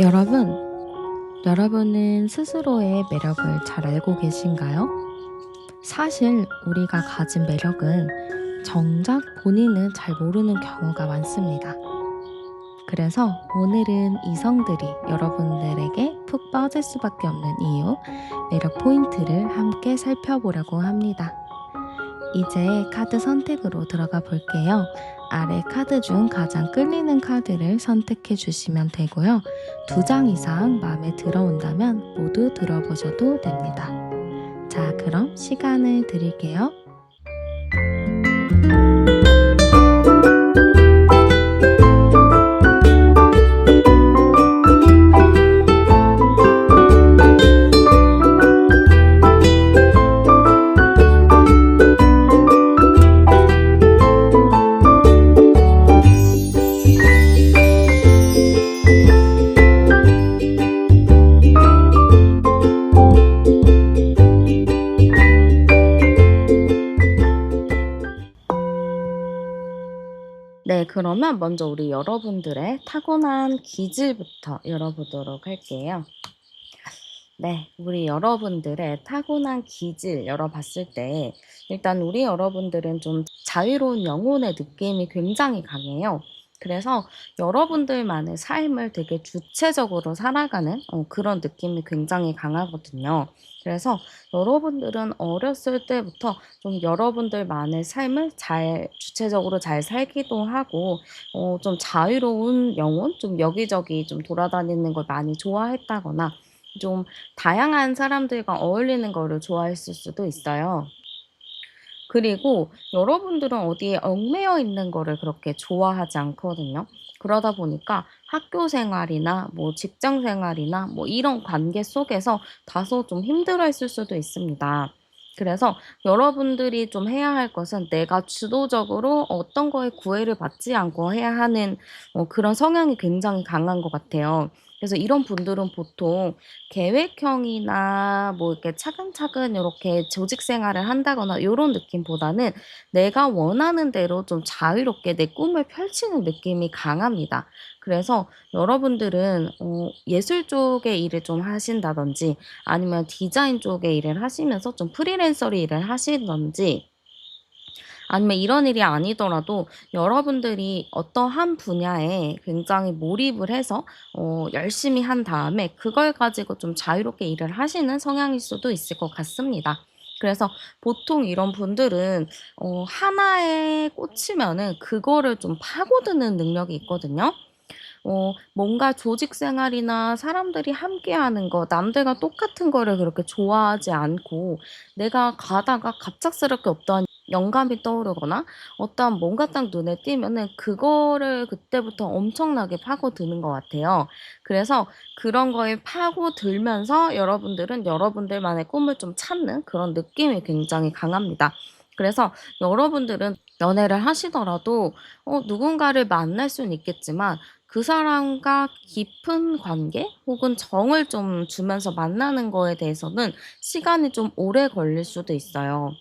여러분, 여러분은 스스로의 매력을 잘 알고 계신가요? 사실 우리가 가진 매력은 정작 본인은 잘 모르는 경우가 많습니다. 그래서 오늘은 이성들이 여러분들에게 푹 빠질 수밖에 없는 이유, 매력 포인트를 함께 살펴보려고 합니다. 이제 카드 선택으로 들어가 볼게요. 아래 카드 중 가장 끌리는 카드를 선택해 주시면 되고요. 2장 이상 마음에 들어온다면 모두 들어보셔도 됩니다. 자, 그럼 시간을 드릴게요. 네, 그러면 먼저 우리 여러분들의 타고난 기질부터 열어보도록 할게요. 네, 우리 여러분들의 타고난 기질 열어봤을 때 일단 우리 여러분들은 좀 자유로운 영혼의 느낌이 굉장히 강해요. 그래서 여러분들만의 삶을 되게 주체적으로 살아가는 그런 느낌이 굉장히 강하거든요. 그래서 여러분들은 어렸을 때부터 좀 여러분들만의 삶을 주체적으로 잘 살기도 하고 좀 자유로운 영혼, 좀 여기저기 좀 돌아다니는 걸 많이 좋아했다거나 좀 다양한 사람들과 어울리는 거를 좋아했을 수도 있어요. 그리고 여러분들은 어디에 얽매여 있는 거를 그렇게 좋아하지 않거든요. 그러다 보니까 학교 생활이나 뭐 직장 생활이나 뭐 이런 관계 속에서 다소 좀 힘들어 했을 수도 있습니다. 그래서 여러분들이 좀 해야 할 것은 내가 주도적으로 어떤 거에 구애를 받지 않고 해야 하는 그런 성향이 굉장히 강한 것 같아요. 그래서 이런 분들은 보통 계획형이나 뭐 이렇게 차근차근 이렇게 조직 생활을 한다거나 요런 느낌보다는 내가 원하는 대로 좀 자유롭게 내 꿈을 펼치는 느낌이 강합니다. 그래서 여러분들은 예술 쪽의 일을 좀 하신다든지 아니면 디자인 쪽의 일을 하시면서 좀 프리랜서로 일을 하시든지 아니면 이런 일이 아니더라도 여러분들이 어떠한 분야에 굉장히 몰입을 해서 열심히 한 다음에 그걸 가지고 좀 자유롭게 일을 하시는 성향일 수도 있을 것 같습니다. 그래서 보통 이런 분들은 하나에 꽂히면은 그거를 좀 파고드는 능력이 있거든요. 뭔가 조직 생활이나 사람들이 함께하는 거, 남들과 똑같은 거를 그렇게 좋아하지 않고 내가 가다가 갑작스럽게 어떠한 영감이 떠오르거나 어떠한 뭔가 딱 눈에 띄면은 그거를 그때부터 엄청나게 파고드는 것 같아요. 그래서 그런 거에 파고들면서 여러분들은 여러분들만의 꿈을 좀 찾는 그런 느낌이 굉장히 강합니다. 그래서 여러분들은 연애를 하시더라도 누군가를 만날 수는 있겠지만 그 사람과 깊은 관계 혹은 정을 좀 주면서 만나는 거에 대해서는 시간이 좀 오래 걸릴 수도 있어요.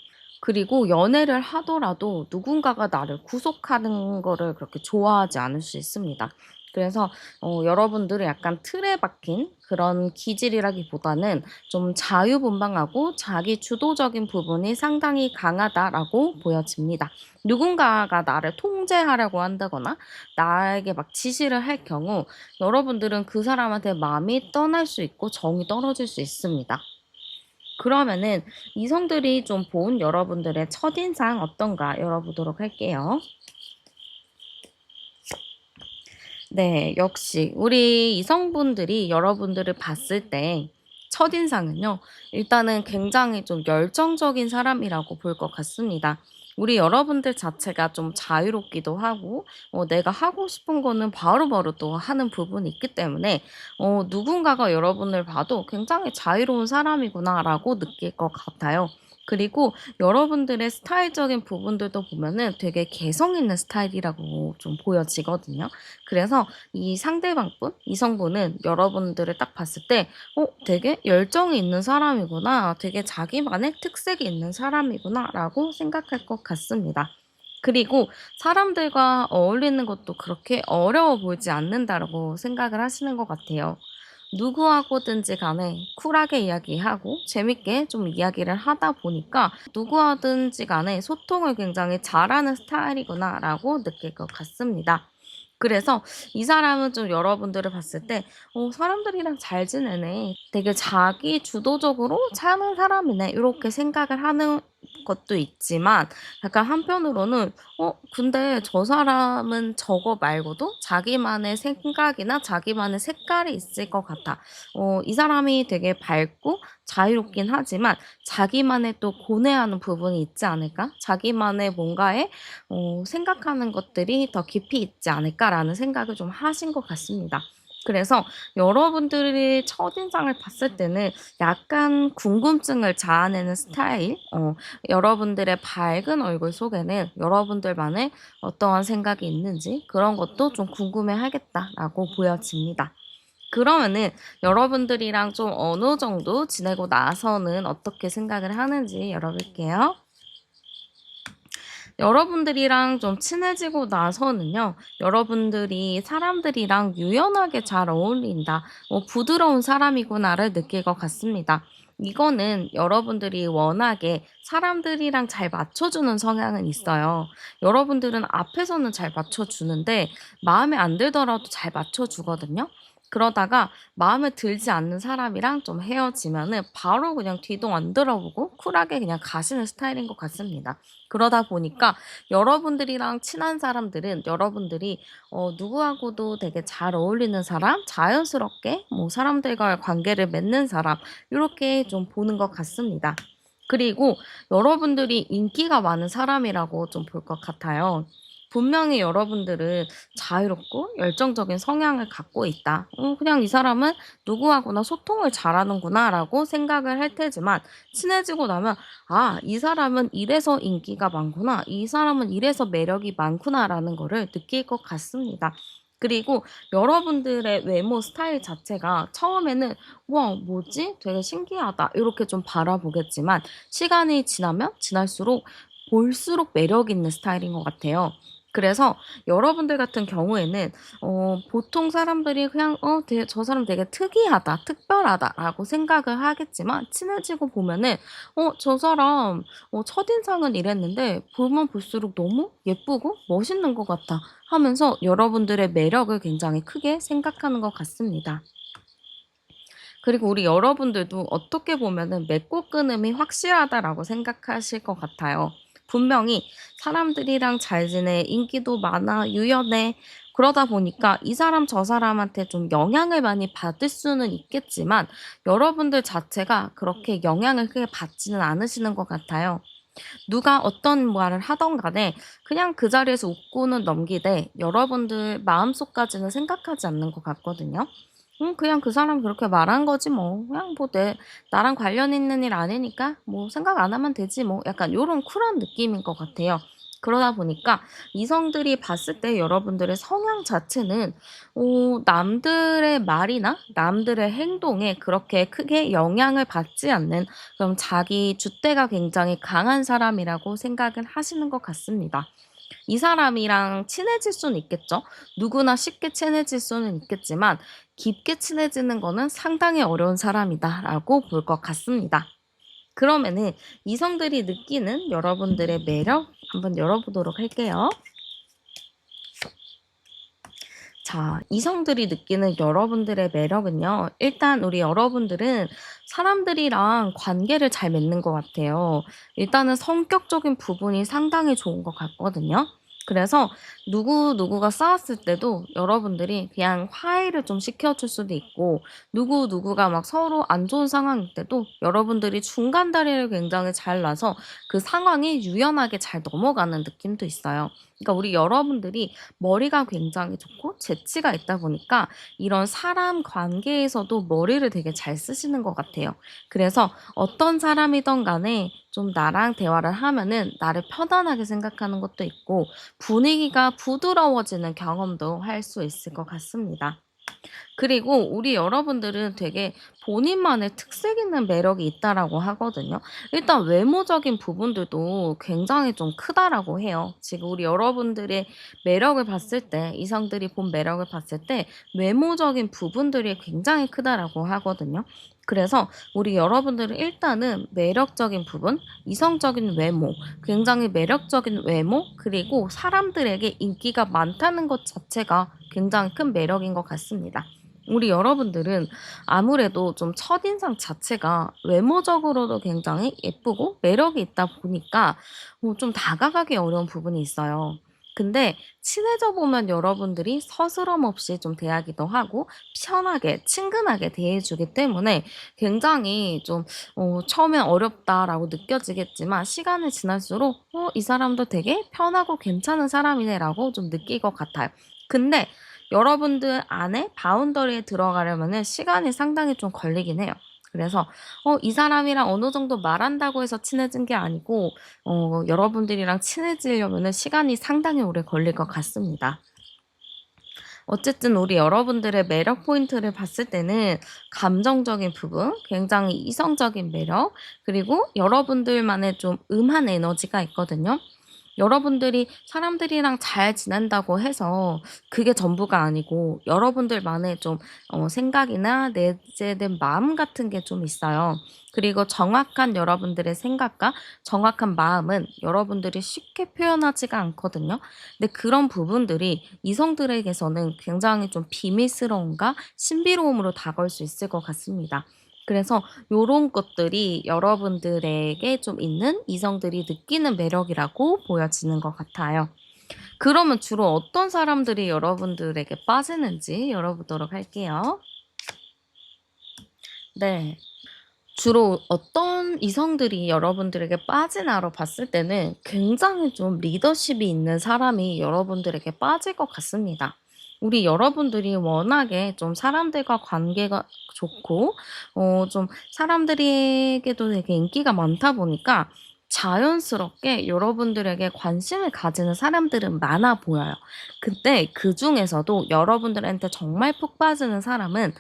그리고 연애를 하더라도 누군가가 나를 구속하는 거를 그렇게 좋아하지 않을 수 있습니다. 그래서 여러분들은 약간 틀에 박힌 그런 기질이라기보다는 좀 자유분방하고 자기 주도적인 부분이 상당히 강하다라고 보여집니다. 누군가가 나를 통제하려고 한다거나 나에게 막 지시를 할 경우 여러분들은 그 사람한테 마음이 떠날 수 있고 정이 떨어질 수 있습니다. 그러면은 이성들이 좀 본 여러분들의 첫인상 어떤가 열어보도록 할게요. 네, 역시 우리 이성분들이 여러분들을 봤을 때 첫인상은요, 일단은 굉장히 좀 열정적인 사람이라고 볼 것 같습니다. 우리 여러분들 자체가 좀 자유롭기도 하고, 내가 하고 싶은 거는 바로바로 또 하는 부분이 있기 때문에, 누군가가 여러분을 봐도 굉장히 자유로운 사람이구나라고 느낄 것 같아요. 그리고 여러분들의 스타일적인 부분들도 보면은 되게 개성 있는 스타일이라고 좀 보여지거든요. 그래서 이 상대방 분, 이성분은 여러분들을 딱 봤을 때 되게 열정이 있는 사람이구나. 되게 자기만의 특색이 있는 사람이구나라고 생각할 것 같습니다. 그리고 사람들과 어울리는 것도 그렇게 어려워 보이지 않는다라고 생각을 하시는 것 같아요. 누구하고든지 간에 쿨하게 이야기하고 재밌게 좀 이야기를 하다 보니까 누구하든지 간에 소통을 굉장히 잘하는 스타일이구나라고 느낄 것 같습니다. 그래서 이 사람은 좀 여러분들을 봤을 때 사람들이랑 잘 지내네. 되게 자기 주도적으로 사는 사람이네. 이렇게 생각을 하는 것도 있지만 약간 한편으로는 근데 저 사람은 저거 말고도 자기만의 생각이나 자기만의 색깔이 있을 것 같아. 이 사람이 되게 밝고 자유롭긴 하지만 자기만의 또 고뇌하는 부분이 있지 않을까? 자기만의 뭔가에 생각하는 것들이 더 깊이 있지 않을까라는 생각을 좀 하신 것 같습니다. 그래서 여러분들이 첫인상을 봤을 때는 약간 궁금증을 자아내는 스타일, 여러분들의 밝은 얼굴 속에는 여러분들만의 어떠한 생각이 있는지 그런 것도 좀 궁금해 하겠다라고 보여집니다. 그러면은 여러분들이랑 좀 어느 정도 지내고 나서는 어떻게 생각을 하는지 열어볼게요. 여러분들이랑 좀 친해지고 나서는요, 여러분들이 사람들이랑 유연하게 잘 어울린다, 부드러운 사람이구나를 느낄 것 같습니다. 이거는 여러분들이 워낙에 사람들이랑 잘 맞춰주는 성향은 있어요. 여러분들은 앞에서는 잘 맞춰주는데, 마음에 안 들더라도 잘 맞춰주거든요. 그러다가 마음에 들지 않는 사람이랑 좀 헤어지면은 바로 그냥 뒤도 안 돌아보고 쿨하게 그냥 가시는 스타일인 것 같습니다. 그러다 보니까 여러분들이랑 친한 사람들은 여러분들이 누구하고도 되게 잘 어울리는 사람, 자연스럽게 뭐 사람들과의 관계를 맺는 사람 요렇게 좀 보는 것 같습니다. 그리고 여러분들이 인기가 많은 사람이라고 좀 볼 것 같아요. 분명히 여러분들은 자유롭고 열정적인 성향을 갖고 있다. 그냥 이 사람은 누구하고나 소통을 잘하는구나라고 생각을 할 테지만 친해지고 나면 이 사람은 이래서 인기가 많구나. 이 사람은 이래서 매력이 많구나라는 거를 느낄 것 같습니다. 그리고 여러분들의 외모 스타일 자체가 처음에는 와, 뭐지? 되게 신기하다. 이렇게 좀 바라보겠지만 시간이 지나면 지날수록 볼수록 매력 있는 스타일인 것 같아요. 그래서 여러분들 같은 경우에는 보통 사람들이 그냥 저 사람 되게 특이하다, 특별하다라고 생각을 하겠지만 친해지고 보면은 저 사람 첫인상은 이랬는데 보면 볼수록 너무 예쁘고 멋있는 것 같아 하면서 여러분들의 매력을 굉장히 크게 생각하는 것 같습니다. 그리고 우리 여러분들도 어떻게 보면은 맺고 끊음이 확실하다라고 생각하실 것 같아요. 분명히 사람들이랑 잘 지내, 인기도 많아, 유연해. 그러다 보니까 이 사람 저 사람한테 좀 영향을 많이 받을 수는 있겠지만 여러분들 자체가 그렇게 영향을 크게 받지는 않으시는 것 같아요. 누가 어떤 말을 하던 간에 그냥 그 자리에서 웃고는 넘기되 여러분들 마음속까지는 생각하지 않는 것 같거든요. 그냥 그 사람 그렇게 말한 거지 뭐. 그냥 뭐 나랑 관련 있는 일 아니니까 뭐 생각 안 하면 되지 뭐. 약간 요런 쿨한 느낌인 것 같아요. 그러다 보니까 이성들이 봤을 때 여러분들의 성향 자체는 남들의 말이나 남들의 행동에 그렇게 크게 영향을 받지 않는 그럼 자기 줏대가 굉장히 강한 사람이라고 생각을 하시는 것 같습니다. 이 사람이랑 친해질 수는 있겠죠. 누구나 쉽게 친해질 수는 있겠지만 깊게 친해지는 거는 상당히 어려운 사람이다라고 볼 것 같습니다. 그러면은 이성들이 느끼는 여러분들의 매력 한번 열어보도록 할게요. 자, 이성들이 느끼는 여러분들의 매력은요. 일단 우리 여러분들은 사람들이랑 관계를 잘 맺는 것 같아요. 일단은 성격적인 부분이 상당히 좋은 것 같거든요. 그래서 누구가 싸웠을 때도 여러분들이 그냥 화해를 좀 시켜줄 수도 있고, 누구가 막 서로 안 좋은 상황일 때도 여러분들이 중간 다리를 굉장히 잘 놔서 그 상황이 유연하게 잘 넘어가는 느낌도 있어요. 그러니까 우리 여러분들이 머리가 굉장히 좋고 재치가 있다 보니까 이런 사람 관계에서도 머리를 되게 잘 쓰시는 것 같아요. 그래서 어떤 사람이든 간에 좀 나랑 대화를 하면은 나를 편안하게 생각하는 것도 있고 분위기가 부드러워지는 경험도 할 수 있을 것 같습니다. 그리고 우리 여러분들은 되게 본인만의 특색 있는 매력이 있다라고 하거든요. 일단 외모적인 부분들도 굉장히 좀 크다라고 해요. 지금 우리 여러분들의 매력을 봤을 때, 이성들이 본 매력을 봤을 때 외모적인 부분들이 굉장히 크다라고 하거든요. 그래서 우리 여러분들은 일단은 매력적인 부분, 이성적인 외모, 굉장히 매력적인 외모, 그리고 사람들에게 인기가 많다는 것 자체가 굉장히 큰 매력인 것 같습니다. 우리 여러분들은 아무래도 좀 첫인상 자체가 외모적으로도 굉장히 예쁘고 매력이 있다 보니까 좀 다가가기 어려운 부분이 있어요. 근데 친해져 보면 여러분들이 서스럼 없이 좀 대하기도 하고 편하게 친근하게 대해 주기 때문에 굉장히 좀 처음엔 어렵다라고 느껴지겠지만 시간이 지날수록 '이 사람도 되게 편하고 괜찮은 사람이네.'라고 좀 느낄 것 같아요. 근데 여러분들 안에 바운더리에 들어가려면은 시간이 상당히 좀 걸리긴 해요. 그래서 이 사람이랑 어느 정도 말한다고 해서 친해진 게 아니고 여러분들이랑 친해지려면은 시간이 상당히 오래 걸릴 것 같습니다. 어쨌든 우리 여러분들의 매력 포인트를 봤을 때는 감정적인 부분, 굉장히 이성적인 매력, 그리고 여러분들만의 좀 음한 에너지가 있거든요. 여러분들이 사람들이랑 잘 지낸다고 해서 그게 전부가 아니고 여러분들만의 좀 생각이나 내재된 마음 같은 게 좀 있어요. 그리고 정확한 여러분들의 생각과 정확한 마음은 여러분들이 쉽게 표현하지가 않거든요. 근데 그런 부분들이 이성들에게서는 굉장히 좀 비밀스러움과 신비로움으로 다가올 수 있을 것 같습니다. 그래서 요런 것들이 여러분들에게 좀 있는 이성들이 느끼는 매력이라고 보여지는 것 같아요. 그러면 주로 어떤 사람들이 여러분들에게 빠지는지 열어보도록 할게요. 네. 주로 어떤 이성들이 여러분들에게 빠지나로 봤을 때는 굉장히 좀 리더십이 있는 사람이 여러분들에게 빠질 것 같습니다. 우리 여러분들이 워낙에 좀 사람들과 관계가 좋고, 좀 사람들에게도 되게 인기가 많다 보니까 자연스럽게 여러분들에게 관심을 가지는 사람들은 많아 보여요. 근데 그 중에서도 여러분들한테 정말 푹 빠지는 사람은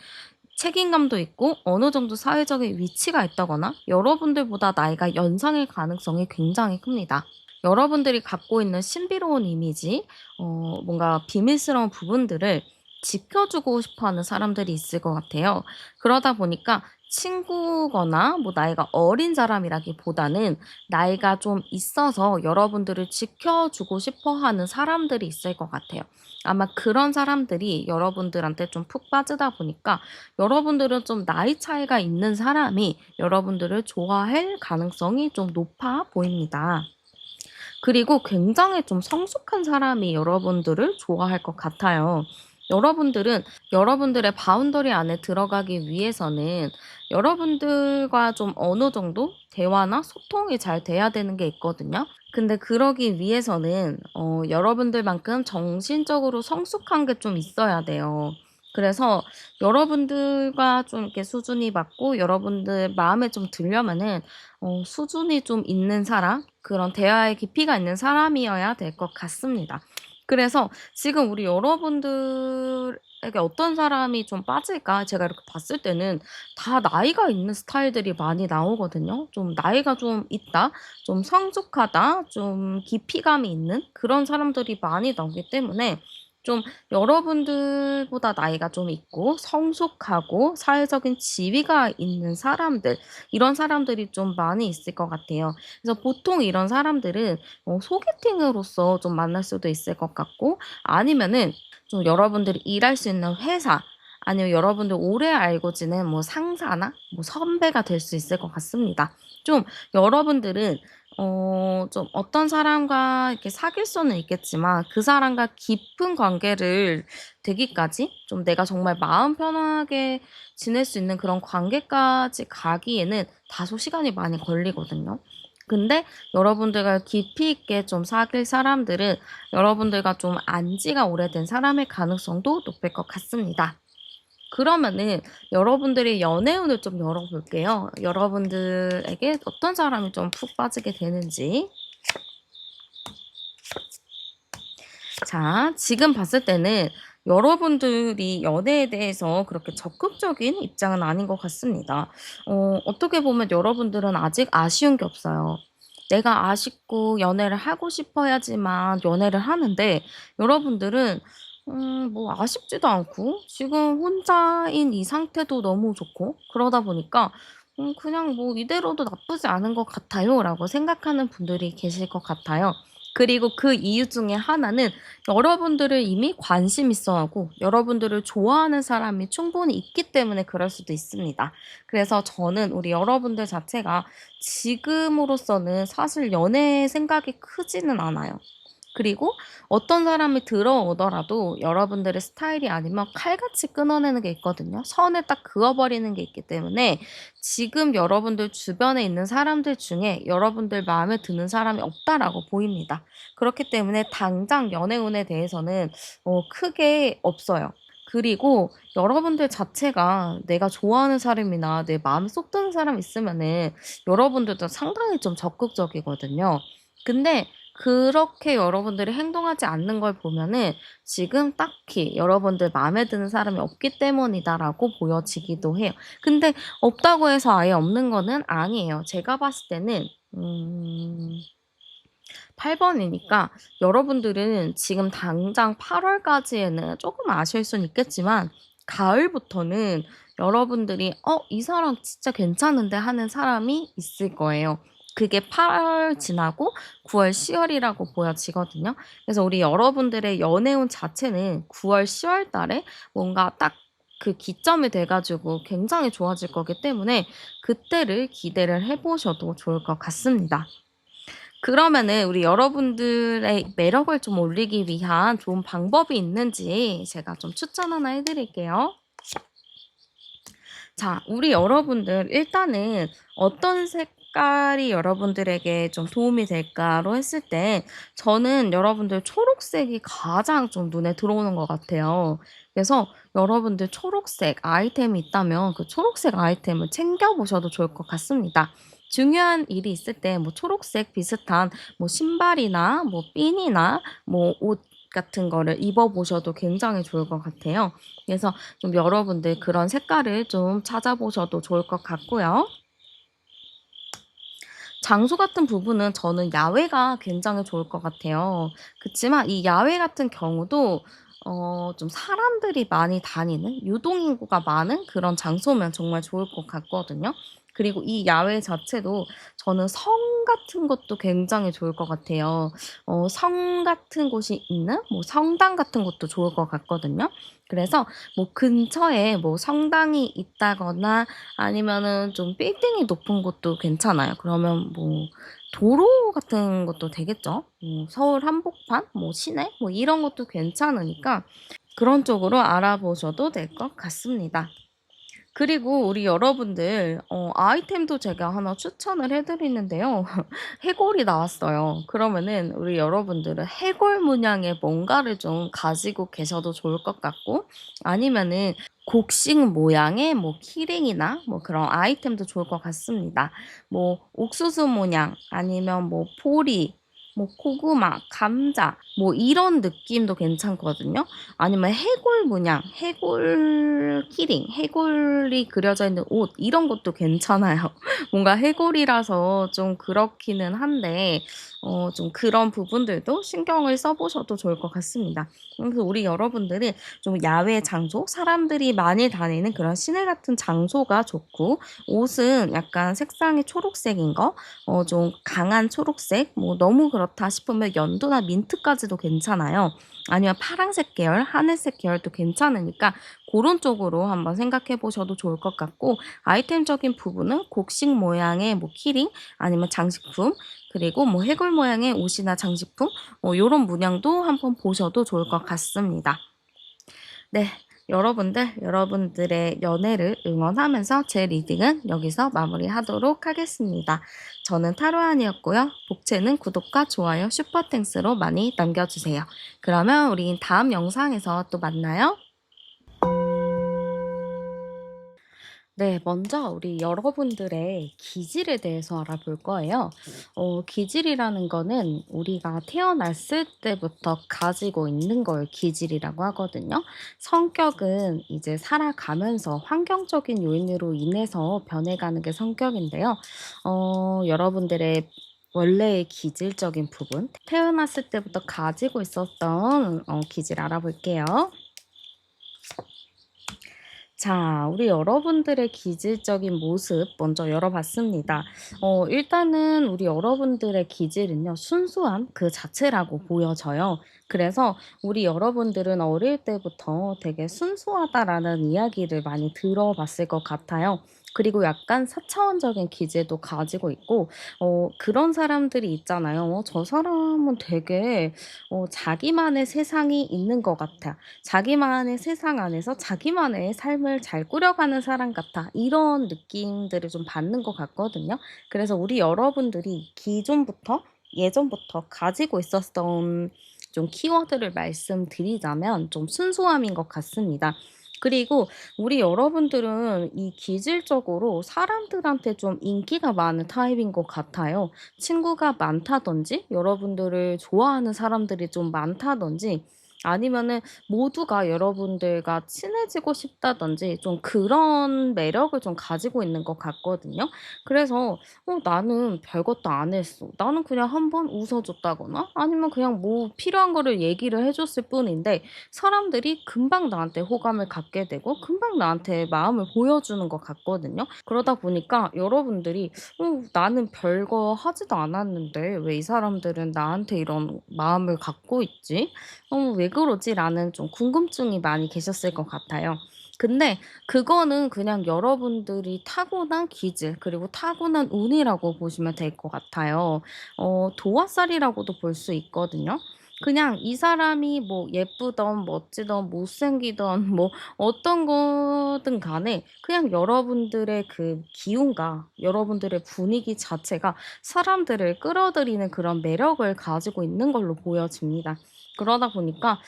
책임감도 있고 어느 정도 사회적인 위치가 있다거나 여러분들보다 나이가 연상일 가능성이 굉장히 큽니다. 여러분들이 갖고 있는 신비로운 이미지, 뭔가 비밀스러운 부분들을 지켜주고 싶어 하는 사람들이 있을 것 같아요. 그러다 보니까 친구거나 뭐 나이가 어린 사람이라기보다는 나이가 좀 있어서 여러분들을 지켜주고 싶어 하는 사람들이 있을 것 같아요. 아마 그런 사람들이 여러분들한테 좀 푹 빠지다 보니까 여러분들은 좀 나이 차이가 있는 사람이 여러분들을 좋아할 가능성이 좀 높아 보입니다. 그리고 굉장히 좀 성숙한 사람이 여러분들을 좋아할 것 같아요. 여러분들은 여러분들의 바운더리 안에 들어가기 위해서는 여러분들과 좀 어느 정도 대화나 소통이 잘 돼야 되는 게 있거든요. 근데 그러기 위해서는 여러분들만큼 정신적으로 성숙한 게 좀 있어야 돼요. 그래서 여러분들과 좀 이렇게 수준이 맞고 여러분들 마음에 좀 들려면은 수준이 좀 있는 사람, 그런 대화의 깊이가 있는 사람이어야 될 것 같습니다. 그래서 지금 우리 여러분들에게 어떤 사람이 좀 빠질까? 제가 이렇게 봤을 때는 다 나이가 있는 스타일들이 많이 나오거든요. 좀 나이가 좀 있다, 좀 성숙하다, 좀 깊이감이 있는 그런 사람들이 많이 나오기 때문에 좀 여러분들보다 나이가 좀 있고 성숙하고 사회적인 지위가 있는 사람들, 이런 사람들이 좀 많이 있을 것 같아요. 그래서 보통 이런 사람들은 소개팅으로서 좀 만날 수도 있을 것 같고 아니면은 좀 여러분들이 일할 수 있는 회사 아니면 여러분들 오래 알고 지낸 뭐 상사나 뭐 선배가 될 수 있을 것 같습니다. 좀 여러분들은 좀 어떤 사람과 이렇게 사귈 수는 있겠지만 그 사람과 깊은 관계를 되기까지 좀 내가 정말 마음 편하게 지낼 수 있는 그런 관계까지 가기에는 다소 시간이 많이 걸리거든요. 근데 여러분들과 깊이 있게 좀 사귈 사람들은 여러분들과 좀 안지가 오래된 사람일 가능성도 높을 것 같습니다. 그러면은 여러분들의 연애운을 좀 열어볼게요. 여러분들에게 어떤 사람이 좀 푹 빠지게 되는지. 자, 지금 봤을 때는 여러분들이 연애에 대해서 그렇게 적극적인 입장은 아닌 것 같습니다. 어떻게 보면 여러분들은 아직 아쉬운 게 없어요. 내가 아쉽고 연애를 하고 싶어야지만 연애를 하는데 여러분들은 뭐 아쉽지도 않고 지금 혼자인 이 상태도 너무 좋고 그러다 보니까 그냥 뭐 '이대로도 나쁘지 않은 것 같아요.'라고 생각하는 분들이 계실 것 같아요. 그리고 그 이유 중에 하나는 여러분들을 이미 관심 있어 하고 여러분들을 좋아하는 사람이 충분히 있기 때문에 그럴 수도 있습니다. 그래서 저는 우리 여러분들 자체가 지금으로서는 사실 연애 생각이 크지는 않아요. 그리고 어떤 사람이 들어오더라도 여러분들의 스타일이 아니면 칼같이 끊어내는 게 있거든요. 선을 딱 그어 버리는 게 있기 때문에 지금 여러분들 주변에 있는 사람들 중에 여러분들 마음에 드는 사람이 없다라고 보입니다. 그렇기 때문에 당장 연애운에 대해서는 크게 없어요. 그리고 여러분들 자체가 내가 좋아하는 사람이나 내 마음에 쏙 드는 사람이 있으면은 여러분들도 상당히 좀 적극적이거든요. 근데 그렇게 여러분들이 행동하지 않는 걸 보면은 지금 딱히 여러분들 마음에 드는 사람이 없기 때문이다라고 보여지기도 해요. 근데 없다고 해서 아예 없는 거는 아니에요. 제가 봤을 때는 음 8 번이니까 여러분들은 지금 당장 8 월까지에는 조금 아실 수는 있겠지만 가을부터는 여러분들이 '어 이 사람 진짜 괜찮은데.' 하는 사람이 있을 거예요. 그게 8월 지나고 9 월, 10 월이라고 보여지거든요. 그래서 우리 여러분들의 연애운 자체는 9 월, 10월 달에 뭔가 딱 그 기점이 돼 가지고 굉장히 좋아질 거기 때문에 그때를 기대를 해 보셔도 좋을 것 같습니다. 그러면은 우리 여러분들의 매력을 좀 올리기 위한 좋은 방법이 있는지 제가 좀 추천 하나 해 드릴게요. 자, 우리 여러분들 일단은 어떤 색깔이 여러분들에게 좀 도움이 될까로 했을 때 저는 여러분들 초록색이 가장 좀 눈에 들어오는 것 같아요. 그래서 여러분들 초록색 아이템이 있다면 그 초록색 아이템을 챙겨 보셔도 좋을 것 같습니다. 중요한 일이 있을 때 뭐 초록색 비슷한 뭐 신발이나 뭐 핀이나 뭐 옷 같은 거를 입어 보셔도 굉장히 좋을 것 같아요. 그래서 좀 여러분들 그런 색깔을 좀 찾아보셔도 좋을 것 같고요. 장소 같은 부분은 저는 야외가 굉장히 좋을 것 같아요. 그치만 이 야외 같은 경우도 좀 사람들이 많이 다니는 유동인구가 많은 그런 장소면 정말 좋을 것 같거든요. 그리고 이 야외 자체도 저는 성 같은 것도 굉장히 좋을 것 같아요. 성 같은 곳이 있는 뭐 성당 같은 것도 좋을 것 같거든요. 그래서 뭐 근처에 뭐 성당이 있다거나 아니면은 좀 빌딩이 높은 곳도 괜찮아요. 그러면 뭐 도로 같은 것도 되겠죠. 서울 한복판, 뭐 시내 뭐 이런 것도 괜찮으니까 그런 쪽으로 알아보셔도 될 것 같습니다. 그리고 우리 여러분들 아이템도 제가 하나 추천을 해 드리는데요. 해골이 나왔어요. 그러면은 우리 여러분들은 해골 문양의 뭔가를 좀 가지고 계셔도 좋을 것 같고 아니면은 곡식 모양의 뭐 키링이나 뭐 그런 아이템도 좋을 것 같습니다. 뭐 옥수수 모양 아니면 뭐 보리 뭐 고구마, 감자 뭐 이런 느낌도 괜찮거든요. 아니면 해골 문양, 해골 키링, 해골이 그려져 있는 옷 이런 것도 괜찮아요. 뭔가 해골이라서 좀 그렇기는 한데 좀 그런 부분들도 신경을 써 보셔도 좋을 것 같습니다. 그래서 우리 여러분들은 좀 야외 장소, 사람들이 많이 다니는 그런 시내 같은 장소가 좋고 옷은 약간 색상이 초록색인 거 좀 강한 초록색 뭐 너무 그렇다 싶으면 연두나 민트까지도 괜찮아요. 아니면 파랑색 계열, 하늘색 계열도 괜찮으니까 그런 쪽으로 한번 생각해 보셔도 좋을 것 같고 아이템적인 부분은 곡식 모양의 뭐 키링 아니면 장식품 그리고 뭐 해골 모양의 옷이나 장식품 요런 문양도 한번 보셔도 좋을 것 같습니다. 네. 여러분들, 여러분들의 연애를 응원하면서 제 리딩은 여기서 마무리하도록 하겠습니다. 저는 타로안이었고요. 복채는 구독과 좋아요, 슈퍼땡스로 많이 남겨주세요. 그러면 우리 다음 영상에서 또 만나요. 네, 먼저 우리 여러분들의 기질에 대해서 알아볼 거예요. 기질이라는 거는 우리가 태어났을 때부터 가지고 있는 걸 기질이라고 하거든요. 성격은 이제 살아가면서 환경적인 요인으로 인해서 변해가는 게 성격인데요. 여러분들의 원래의 기질적인 부분, 태어났을 때부터 가지고 있었던 기질 알아볼게요. 자, 우리 여러분들의 기질적인 모습 먼저 열어봤습니다. 일단은 우리 여러분들의 기질은요, 순수함 그 자체라고 보여져요. 그래서 우리 여러분들은 어릴 때부터 되게 순수하다라는 이야기를 많이 들어봤을 것 같아요. 그리고 약간 사차원적인 기질도 가지고 있고, 그런 사람들이 있잖아요. 저 사람은 되게 자기만의 세상이 있는 것 같아. 자기만의 세상 안에서 자기만의 삶을 잘 꾸려가는 사람 같아. 이런 느낌들을 좀 받는 것 같거든요. 그래서 우리 여러분들이 기존부터 예전부터 가지고 있었던 좀 키워드를 말씀드리자면 좀 순수함인 것 같습니다. 그리고 우리 여러분들은 이 기질적으로 사람들한테 좀 인기가 많은 타입인 것 같아요. 친구가 많다든지, 여러분들을 좋아하는 사람들이 좀 많다든지, 아니면은 모두가 여러분들과 친해지고 싶다든지 좀 그런 매력을 좀 가지고 있는 것 같거든요. 그래서 나는 별것도 안 했어. 나는 그냥 한번 웃어 줬다거나 아니면 그냥 뭐 필요한 거를 얘기를 해 줬을 뿐인데 사람들이 금방 나한테 호감을 갖게 되고 금방 나한테 마음을 보여주는 것 같거든요. 그러다 보니까 여러분들이 나는 별거 하지도 않았는데 왜 이 사람들은 나한테 이런 마음을 갖고 있지? 왜 그러지?'라는 좀 궁금증이 많이 계셨을 것 같아요. 근데 그거는 그냥 여러분들이 타고난 기질 그리고 타고난 운이라고 보시면 될 것 같아요. 도화살이라고도 볼 수 있거든요. 그냥 이 사람이 뭐 예쁘든 멋지든 못생기든 뭐 어떤 거든 간에 그냥 여러분들의 그 기운과 여러분들의 분위기 자체가 사람들을 끌어들이는 그런 매력을 가지고 있는 걸로 보여집니다. 그러다 보니까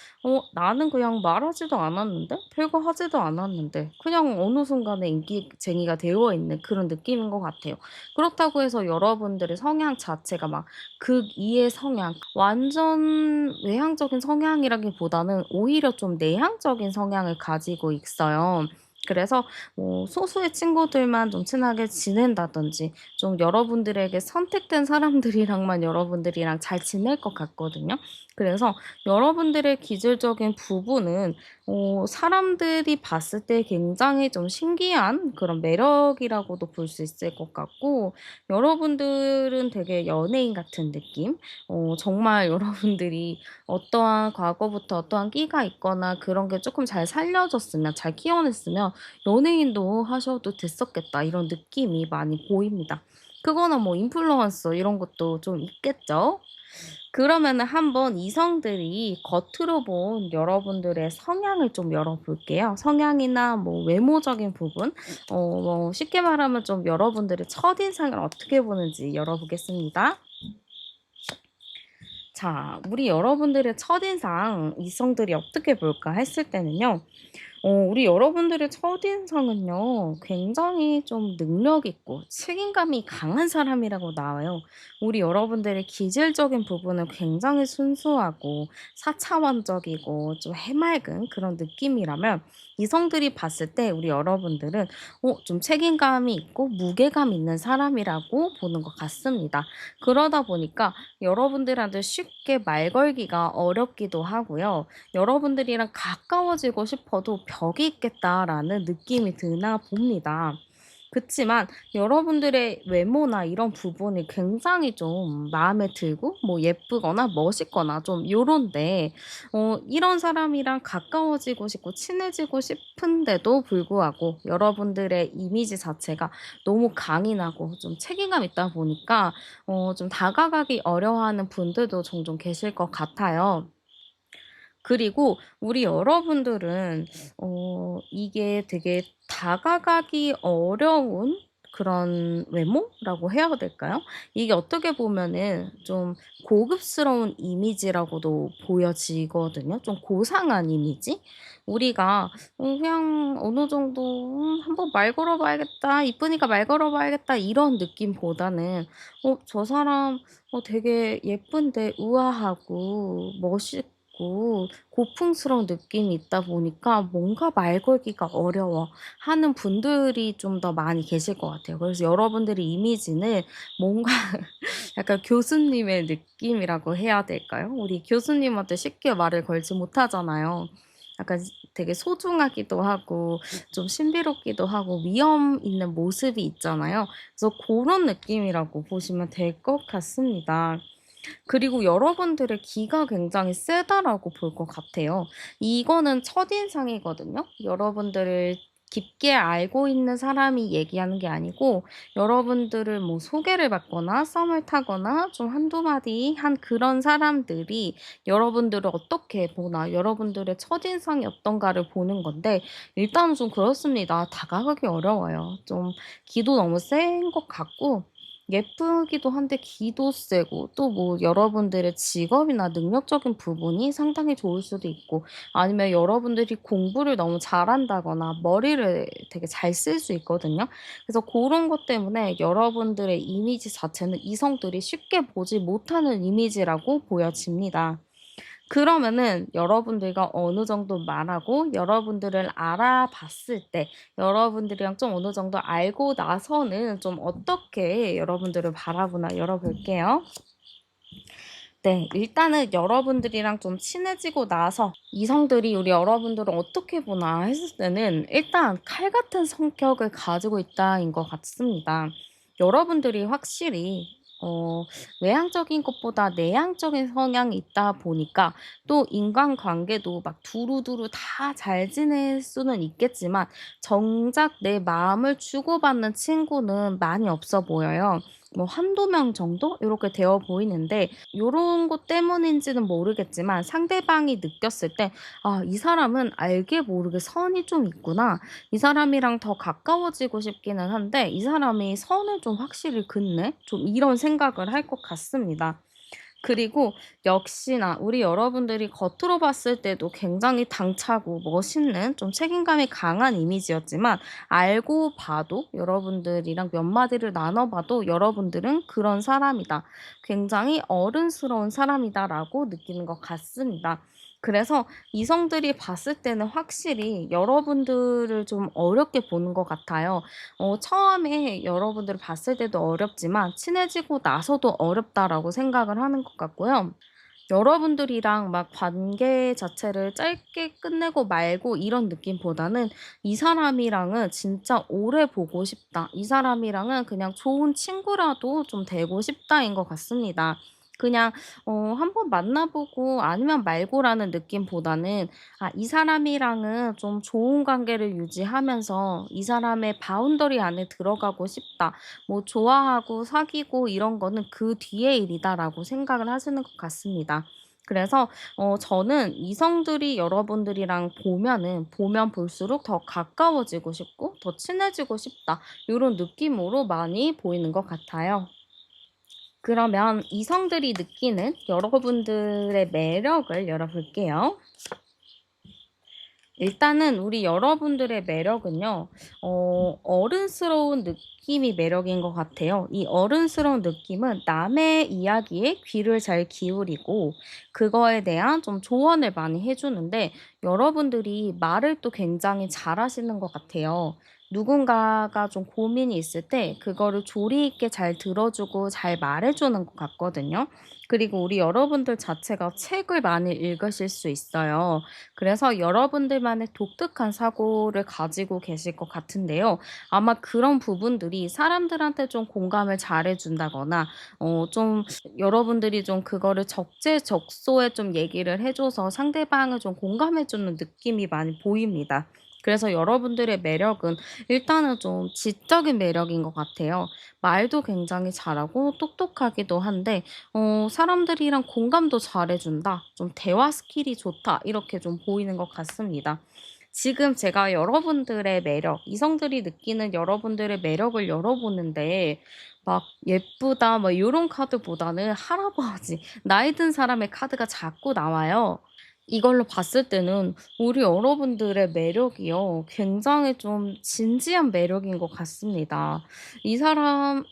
나는 그냥 말하지도 않았는데 별거 하지도 않았는데 그냥 어느 순간에 인기쟁이가 되어 있는 그런 느낌인 것 같아요. 그렇다고 해서 여러분들의 성향 자체가 막 극E의 성향, 완전 외향적인 성향이라기보다는 오히려 좀 내향적인 성향을 가지고 있어요. 그래서 뭐 소수의 친구들만 좀 친하게 지낸다든지 좀 여러분들에게 선택된 사람들이랑만 여러분들이랑 잘 지낼 것 같거든요. 그래서 여러분들의 기질적인 부분은 사람들이 봤을 때 굉장히 좀 신기한 그런 매력이라고도 볼 수 있을 것 같고 여러분들은 되게 연예인 같은 느낌? 정말 여러분들이 어떠한 과거부터 어떠한 끼가 있거나 그런 게 조금 잘 살려졌으면 잘 키워냈으면 '연예인도 하셔도 됐었겠다.' 이런 느낌이 많이 보입니다. 그거나 뭐 인플루언서 이런 것도 좀 있겠죠? 그러면은 한번 이성들이 겉으로 본 여러분들의 성향을 좀 열어볼게요. 성향이나 뭐 외모적인 부분, 뭐 쉽게 말하면 좀 여러분들의 첫인상을 어떻게 보는지 열어보겠습니다. 자, 우리 여러분들의 첫인상 이성들이 어떻게 볼까 했을 때는요. 우리 여러분들의 첫인상은요, 굉장히 좀 능력 있고 책임감이 강한 사람이라고 나와요. 우리 여러분들의 기질적인 부분은 굉장히 순수하고 사차원적이고 좀 해맑은 그런 느낌이라면 이성들이 봤을 때 우리 여러분들은 좀 책임감이 있고 무게감 있는 사람이라고 보는 것 같습니다. 그러다 보니까 여러분들한테 쉽게 말 걸기가 어렵기도 하고요. 여러분들이랑 가까워지고 싶어도 벽이 있겠다라는 느낌이 드나 봅니다. 그치만 여러분들의 외모나 이런 부분이 굉장히 좀 마음에 들고 뭐 예쁘거나 멋있거나 좀 요런데 이런 사람이랑 가까워지고 싶고 친해지고 싶은데도 불구하고 여러분들의 이미지 자체가 너무 강인하고 좀 책임감 있다 보니까 좀 다가가기 어려워하는 분들도 종종 계실 것 같아요. 그리고 우리 여러분들은 이게 되게 다가가기 어려운 그런 외모라고 해야 될까요? 이게 어떻게 보면은 좀 고급스러운 이미지라고도 보여지거든요. 좀 고상한 이미지? 우리가 그냥 어느 정도 '한번 말 걸어 봐야겠다. 이쁘니까 말 걸어 봐야겠다.' 이런 느낌보다는 저 사람 되게 예쁜데 우아하고 멋있고 고풍스러운 느낌이 있다 보니까 뭔가 말 걸기가 어려워 하는 분들이 좀 더 많이 계실 것 같아요. 그래서 여러분들의 이미지는 뭔가 약간 교수님의 느낌이라고 해야 될까요? 우리 교수님한테 쉽게 말을 걸지 못하잖아요. 약간 되게 소중하기도 하고 좀 신비롭기도 하고 위험 있는 모습이 있잖아요. 그래서 그런 느낌이라고 보시면 될 것 같습니다. 그리고 여러분들의 기가 굉장히 세다라고 볼 것 같아요. 이거는 첫인상이거든요. 여러분들을 깊게 알고 있는 사람이 얘기하는 게 아니고 여러분들을 뭐 소개를 받거나 썸을 타거나 좀 한두 마디 한 그런 사람들이 여러분들을 어떻게 보나, 여러분들의 첫인상이 어떤가를 보는 건데 일단은 좀 그렇습니다. 다가가기 어려워요. 좀 기도 너무 센 것 같고 예쁘기도 한데 기도 세고 또 뭐 여러분들의 직업이나 능력적인 부분이 상당히 좋을 수도 있고 아니면 여러분들이 공부를 너무 잘한다거나 머리를 되게 잘 쓸 수 있거든요. 그래서 그런 것 때문에 여러분들의 이미지 자체는 이성들이 쉽게 보지 못하는 이미지라고 보여집니다. 그러면은 여러분들과 어느 정도 말하고 여러분들을 알아봤을 때 여러분들이랑 좀 어느 정도 알고 나서는 좀 어떻게 여러분들을 바라보나 열어볼게요. 네. 일단은 여러분들이랑 좀 친해지고 나서 이성들이 우리 여러분들을 어떻게 보나 했을 때는 일단 '칼 같은 성격을 가지고 있다.'인 것 같습니다. 여러분들이 확실히 어 외향적인 것보다 내향적인 성향이 있다 보니까 또 인간관계도 막 두루두루 다 잘 지낼 수는 있겠지만 정작 내 마음을 주고받는 친구는 많이 없어 보여요. 뭐 한두 명 정도 요렇게 되어 보이는데 요런 것 때문인지는 모르겠지만 상대방이 느꼈을 때 '아 이 사람은 알게 모르게 선이 좀 있구나. 이 사람이랑 더 가까워지고 싶기는 한데 이 사람이 선을 좀 확실히 긋네.' 좀 이런 생각을 할 것 같습니다. 그리고 역시나 우리 여러분들이 겉으로 봤을 때도 굉장히 당차고 멋있는 좀 책임감이 강한 이미지였지만 알고 봐도 여러분들이랑 몇 마디를 나눠 봐도 여러분들은 '그런 사람이다. 굉장히 어른스러운 사람이다.'라고 느끼는 것 같습니다. 그래서 이성들이 봤을 때는 확실히 여러분들을 좀 어렵게 보는 것 같아요. 처음에 여러분들을 봤을 때도 어렵지만 친해지고 나서도 어렵다라고 생각을 하는 것 같고요. 여러분들이랑 막 관계 자체를 짧게 끝내고 말고 이런 느낌보다는 '이 사람이랑은 진짜 오래 보고 싶다. 이 사람이랑은 그냥 좋은 친구라도 좀 되고 싶다.'인 것 같습니다. 그냥 한번 만나 보고 아니면 말고라는 느낌보다는 '아 이 사람이랑은 좀 좋은 관계를 유지하면서 이 사람의 바운더리 안에 들어가고 싶다. 뭐 좋아하고 사귀고 이런 거는 그 뒤의 일이다.'라고 생각을 하시는 것 같습니다. 그래서 저는 이성들이 여러분들이랑 보면 볼수록 더 가까워지고 싶고 더 친해지고 싶다. 요런 느낌으로 많이 보이는 것 같아요. 그러면 이성들이 느끼는 여러분들의 매력을 열어볼게요. 일단은 우리 여러분들의 매력은요. 어른스러운 느낌이 매력인 것 같아요. 이 어른스러운 느낌은 남의 이야기에 귀를 잘 기울이고 그거에 대한 좀 조언을 많이 해 주는데 여러분들이 말을 또 굉장히 잘하시는 것 같아요. 누군가가 좀 고민이 있을 때 그거를 조리 있게 잘 들어 주고 잘 말해 주는 것 같거든요. 그리고 우리 여러분들 자체가 책을 많이 읽으실 수 있어요. 그래서 여러분들만의 독특한 사고를 가지고 계실 것 같은데요. 아마 그런 부분들이 사람들한테 좀 공감을 잘해 준다거나 좀 여러분들이 좀 그거를 적재적소에 좀 얘기를 해 줘서 상대방을 좀 공감해 주는 느낌이 많이 보입니다. 그래서 여러분들의 매력은 일단은 좀 지적인 매력인 것 같아요. 말도 굉장히 잘하고 똑똑하기도 한데 사람들이랑 공감도 잘해 준다. 좀 대화 스킬이 좋다. 이렇게 좀 보이는 것 같습니다. 지금 제가 여러분들의 매력, 이성들이 느끼는 여러분들의 매력을 열어보는데 막 예쁘다 막 요런 카드보다는 할아버지, 나이 든 사람의 카드가 자꾸 나와요. 이걸로 봤을 때는 우리 여러분들의 매력이요. 굉장히 좀 진지한 매력인 것 같습니다.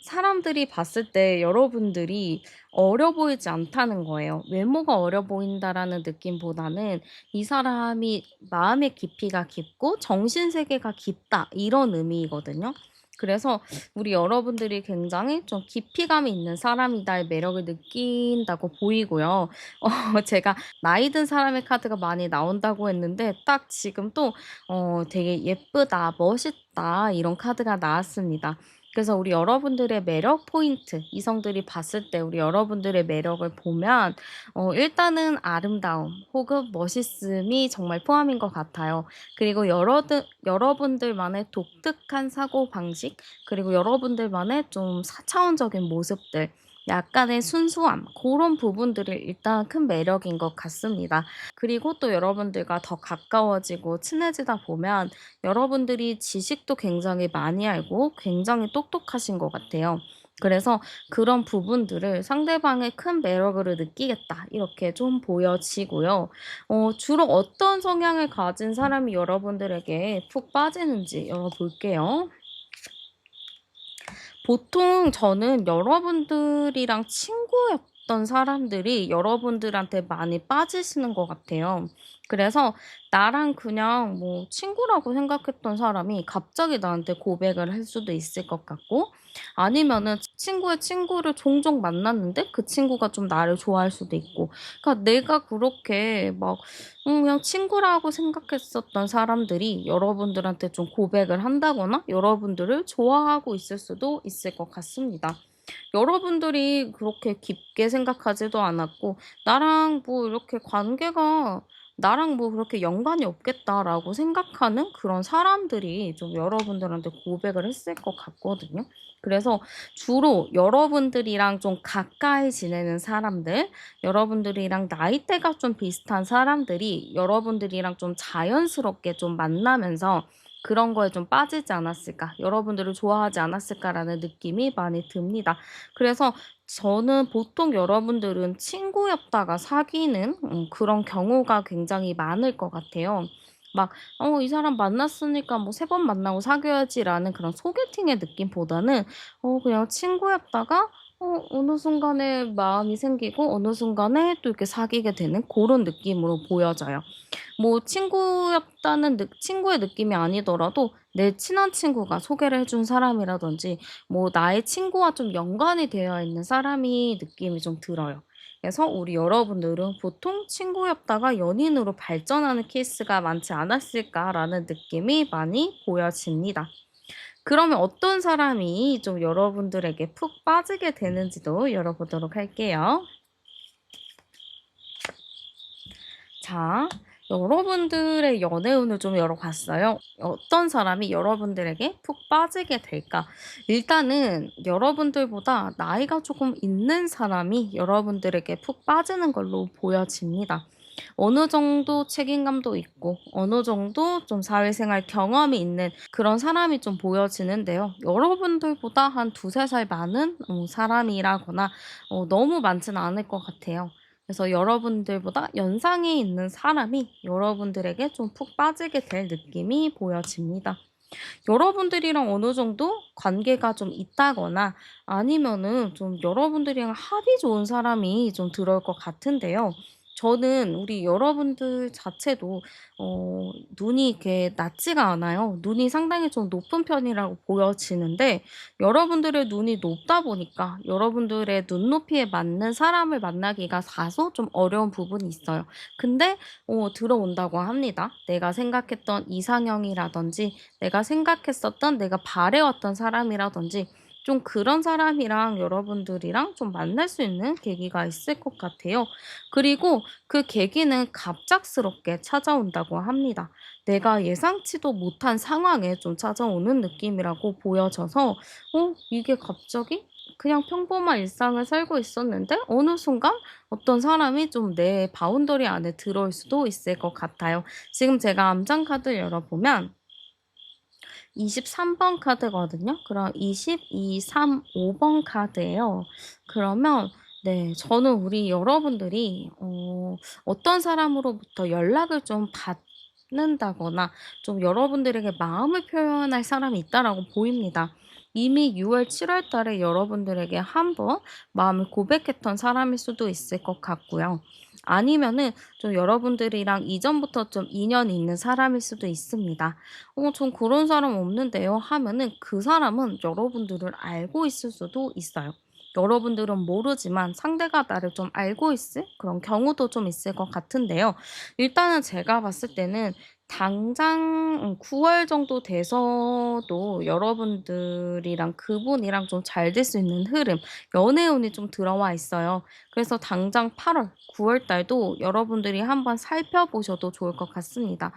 사람들이 봤을 때 여러분들이 어려 보이지 않다는 거예요. 외모가 어려 보인다라는 느낌보다는 이 사람이 마음의 깊이가 깊고 정신 세계가 깊다. 이런 의미거든요. 그래서 우리 여러분들이 굉장히 좀 깊이감이 있는 사람이다의 매력을 느낀다고 보이고요. 제가 나이 든 사람의 카드가 많이 나온다고 했는데 딱 지금 또 되게 예쁘다, 멋있다 이런 카드가 나왔습니다. 그래서 우리 여러분들의 매력 포인트, 이성들이 봤을 때 우리 여러분들의 매력을 보면 일단은 아름다움 혹은 멋있음이 정말 포함인 것 같아요. 그리고 여러분들만의 독특한 사고방식, 그리고 여러분들만의 좀 4차원적인 모습들, 약간의 순수함 그런 부분들이 일단 큰 매력인 것 같습니다. 그리고 또 여러분들과 더 가까워지고 친해지다 보면 여러분들이 지식도 굉장히 많이 알고 굉장히 똑똑하신 것 같아요. 그래서 그런 부분들을 상대방의 큰 매력으로 느끼겠다 이렇게 좀 보여지고요. 주로 어떤 성향을 가진 사람이 여러분들에게 푹 빠지는지 열어볼게요. 보통 저는 여러분들이랑 친구였던 사람들이 여러분들한테 많이 빠지시는 것 같아요. 그래서 나랑 그냥 뭐 친구라고 생각했던 사람이 갑자기 나한테 고백을 할 수도 있을 것 같고, 아니면은 친구의 친구를 종종 만났는데 그 친구가 좀 나를 좋아할 수도 있고, 그러니까 내가 그렇게 막 그냥 친구라고 생각했었던 사람들이 여러분들한테 좀 고백을 한다거나 여러분들을 좋아하고 있을 수도 있을 것 같습니다. 여러분들이 그렇게 깊게 생각하지도 않았고 나랑 뭐 그렇게 연관이 없겠다라고 생각하는 그런 사람들이 좀 여러분들한테 고백을 했을 것 같거든요. 그래서 주로 여러분들이랑 좀 가까이 지내는 사람들, 여러분들이랑 나이대가 좀 비슷한 사람들이 여러분들이랑 좀 자연스럽게 좀 만나면서 그런 거에 좀 빠지지 않았을까, 여러분들을 좋아하지 않았을까라는 느낌이 많이 듭니다. 그래서 저는 보통 여러분들은 친구였다가 사귀는 그런 경우가 굉장히 많을 것 같아요. 막 '이 사람 만났으니까 뭐 세 번 만나고 사귀어야지.'라는 그런 소개팅의 느낌보다는 그냥 친구였다가 어느 순간에 마음이 생기고 어느 순간에 또 이렇게 사귀게 되는 그런 느낌으로 보여져요. 뭐 친구의 느낌이 아니더라도 내 친한 친구가 소개를 해준 사람이라든지 뭐 나의 친구와 좀 연관이 되어 있는 사람이 느낌이 좀 들어요. 그래서 우리 여러분들은 보통 친구였다가 연인으로 발전하는 케이스가 많지 않았을까라는 느낌이 많이 보여집니다. 그러면 어떤 사람이 좀 여러분들에게 푹 빠지게 되는지도 열어보도록 할게요. 자, 여러분들의 연애운을 좀 열어봤어요. 어떤 사람이 여러분들에게 푹 빠지게 될까? 일단은 여러분들보다 나이가 조금 있는 사람이 여러분들에게 푹 빠지는 걸로 보여집니다. 어느 정도 책임감도 있고, 어느 정도 좀 사회생활 경험이 있는 그런 사람이 좀 보여지는데요. 여러분들보다 한 두세 살 많은 사람이라거나 너무 많지는 않을 것 같아요. 그래서 여러분들보다 연상이 있는 사람이 여러분들에게 좀 푹 빠지게 될 느낌이 보여집니다. 여러분들이랑 어느 정도 관계가 좀 있다거나 아니면은 좀 여러분들이랑 합이 좋은 사람이 좀 들어올 것 같은데요. 저는 우리 여러분들 자체도 눈이 이렇게 낮지가 않아요. 눈이 상당히 좀 높은 편이라고 보여지는데 여러분들의 눈이 높다 보니까 여러분들의 눈높이에 맞는 사람을 만나기가 다소 좀 어려운 부분이 있어요. 근데 들어온다고 합니다. 내가 생각했던 이상형이라든지 내가 생각했었던 내가 바래왔던 사람이라든지 좀 그런 사람이랑 여러분들이랑 좀 만날 수 있는 계기가 있을 것 같아요. 그리고 그 계기는 갑작스럽게 찾아온다고 합니다. 내가 예상치도 못한 상황에 좀 찾아오는 느낌이라고 보여져서 이게 갑자기? 그냥 평범한 일상을 살고 있었는데 어느 순간 어떤 사람이 좀 내 바운더리 안에 들어올 수도 있을 것 같아요. 지금 제가 암장 카드를 열어보면 23번 카드거든요. 그럼 22, 3, 5번 카드예요. 그러면 네, 저는 우리 여러분들이 어떤 사람으로부터 연락을 좀 받는다거나 좀 여러분들에게 마음을 표현할 사람이 있다라고 보입니다. 이미 6월, 7월 달에 여러분들에게 한번 마음을 고백했던 사람일 수도 있을 것 같고요. 아니면은 좀 여러분들이랑 이전부터 좀 인연이 있는 사람일 수도 있습니다. 전 그런 사람 없는데요 하면은 그 사람은 여러분들을 알고 있을 수도 있어요. 여러분들은 모르지만 상대가 나를 좀 알고 있을 그런 경우도 좀 있을 것 같은데요. 일단은 제가 봤을 때는 당장 9월 정도 돼서도 여러분들이랑 그분이랑 좀 잘 될 수 있는 흐름, 연애운이 좀 들어와 있어요. 그래서 당장 8월, 9월 달도 여러분들이 한번 살펴보셔도 좋을 것 같습니다.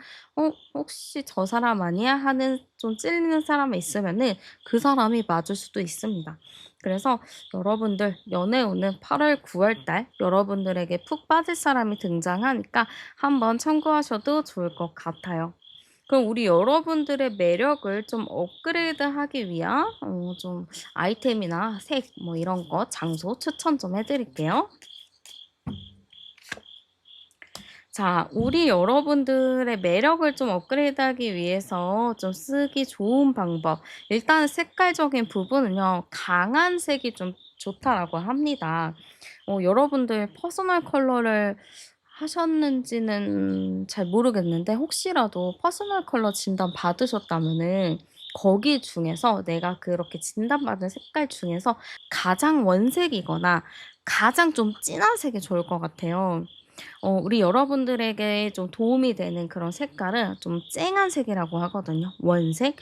혹시 저 사람 아니야? 하는 좀 찔리는 사람이 있으면은 그 사람이 맞을 수도 있습니다. 그래서 여러분들 연애운은 8월, 9월 달 여러분들에게 푹 빠질 사람이 등장하니까 한번 참고하셔도 좋을 것 같아요. 그럼 우리 여러분들의 매력을 좀 업그레이드하기 위한 좀 아이템이나 색 뭐 이런 거 장소 추천 좀 해 드릴게요. 자, 우리 여러분들의 매력을 좀 업그레이드하기 위해서 좀 쓰기 좋은 방법. 일단 색깔적인 부분은요, 강한 색이 좀 좋다라고 합니다. 여러분들 퍼스널 컬러를 하셨는지는 잘 모르겠는데, 혹시라도 퍼스널 컬러 진단 받으셨다면은, 거기 중에서 내가 그렇게 진단받은 색깔 중에서 가장 원색이거나 가장 좀 진한 색이 좋을 것 같아요. 우리 여러분들에게 좀 도움이 되는 그런 색깔은 좀 쨍한 색이라고 하거든요. 원색.